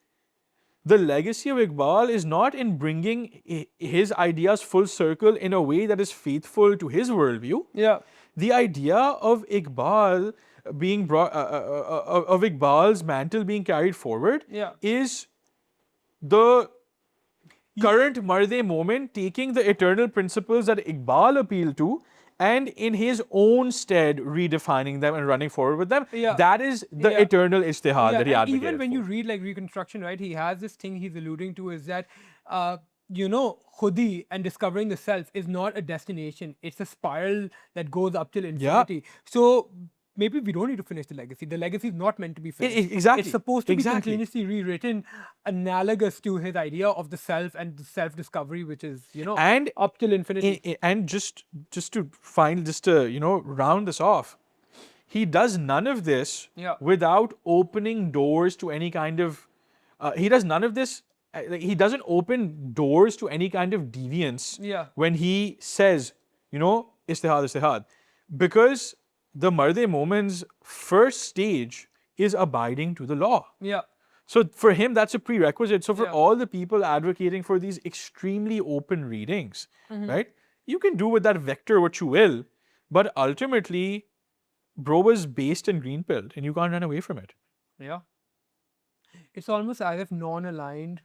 the legacy of Iqbal is not in bringing his ideas full circle in a way that is faithful to his worldview. Yeah. The idea of Iqbal being brought, of Iqbal's mantle being carried forward is the current Marde moment taking the eternal principles that Iqbal appealed to and in his own stead redefining them and running forward with them. That is the eternal ijtihad that he advocated even when for. you read Reconstruction, right, he has this thing he's alluding to is that khudi and discovering the self is not a destination, it's a spiral that goes up till infinity. So maybe we don't need to finish the legacy. The legacy is not meant to be finished. Exactly. It's supposed to be continuously rewritten, analogous to his idea of the self and the self-discovery, which is, and up till infinity. And just to round this off, he does none of this without opening doors to any kind of, he does none of this, he doesn't open doors to any kind of deviance when he says, istihad. Because the Marde Moment's first stage is abiding to the law. Yeah. So for him, that's a prerequisite. So for all the people advocating for these extremely open readings, right? You can do with that vector what you will, but ultimately, bro was based and green-pilled, and you can't run away from it. Yeah. It's almost as if non-aligned,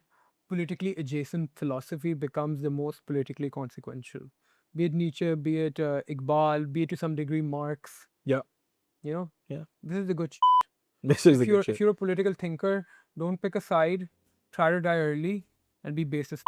politically adjacent philosophy becomes the most politically consequential. Be it Nietzsche, be it Iqbal, be it to some degree Marx. Yeah. This is the good This is the good shit. If you're a political thinker, don't pick a side, try to die early, and be based as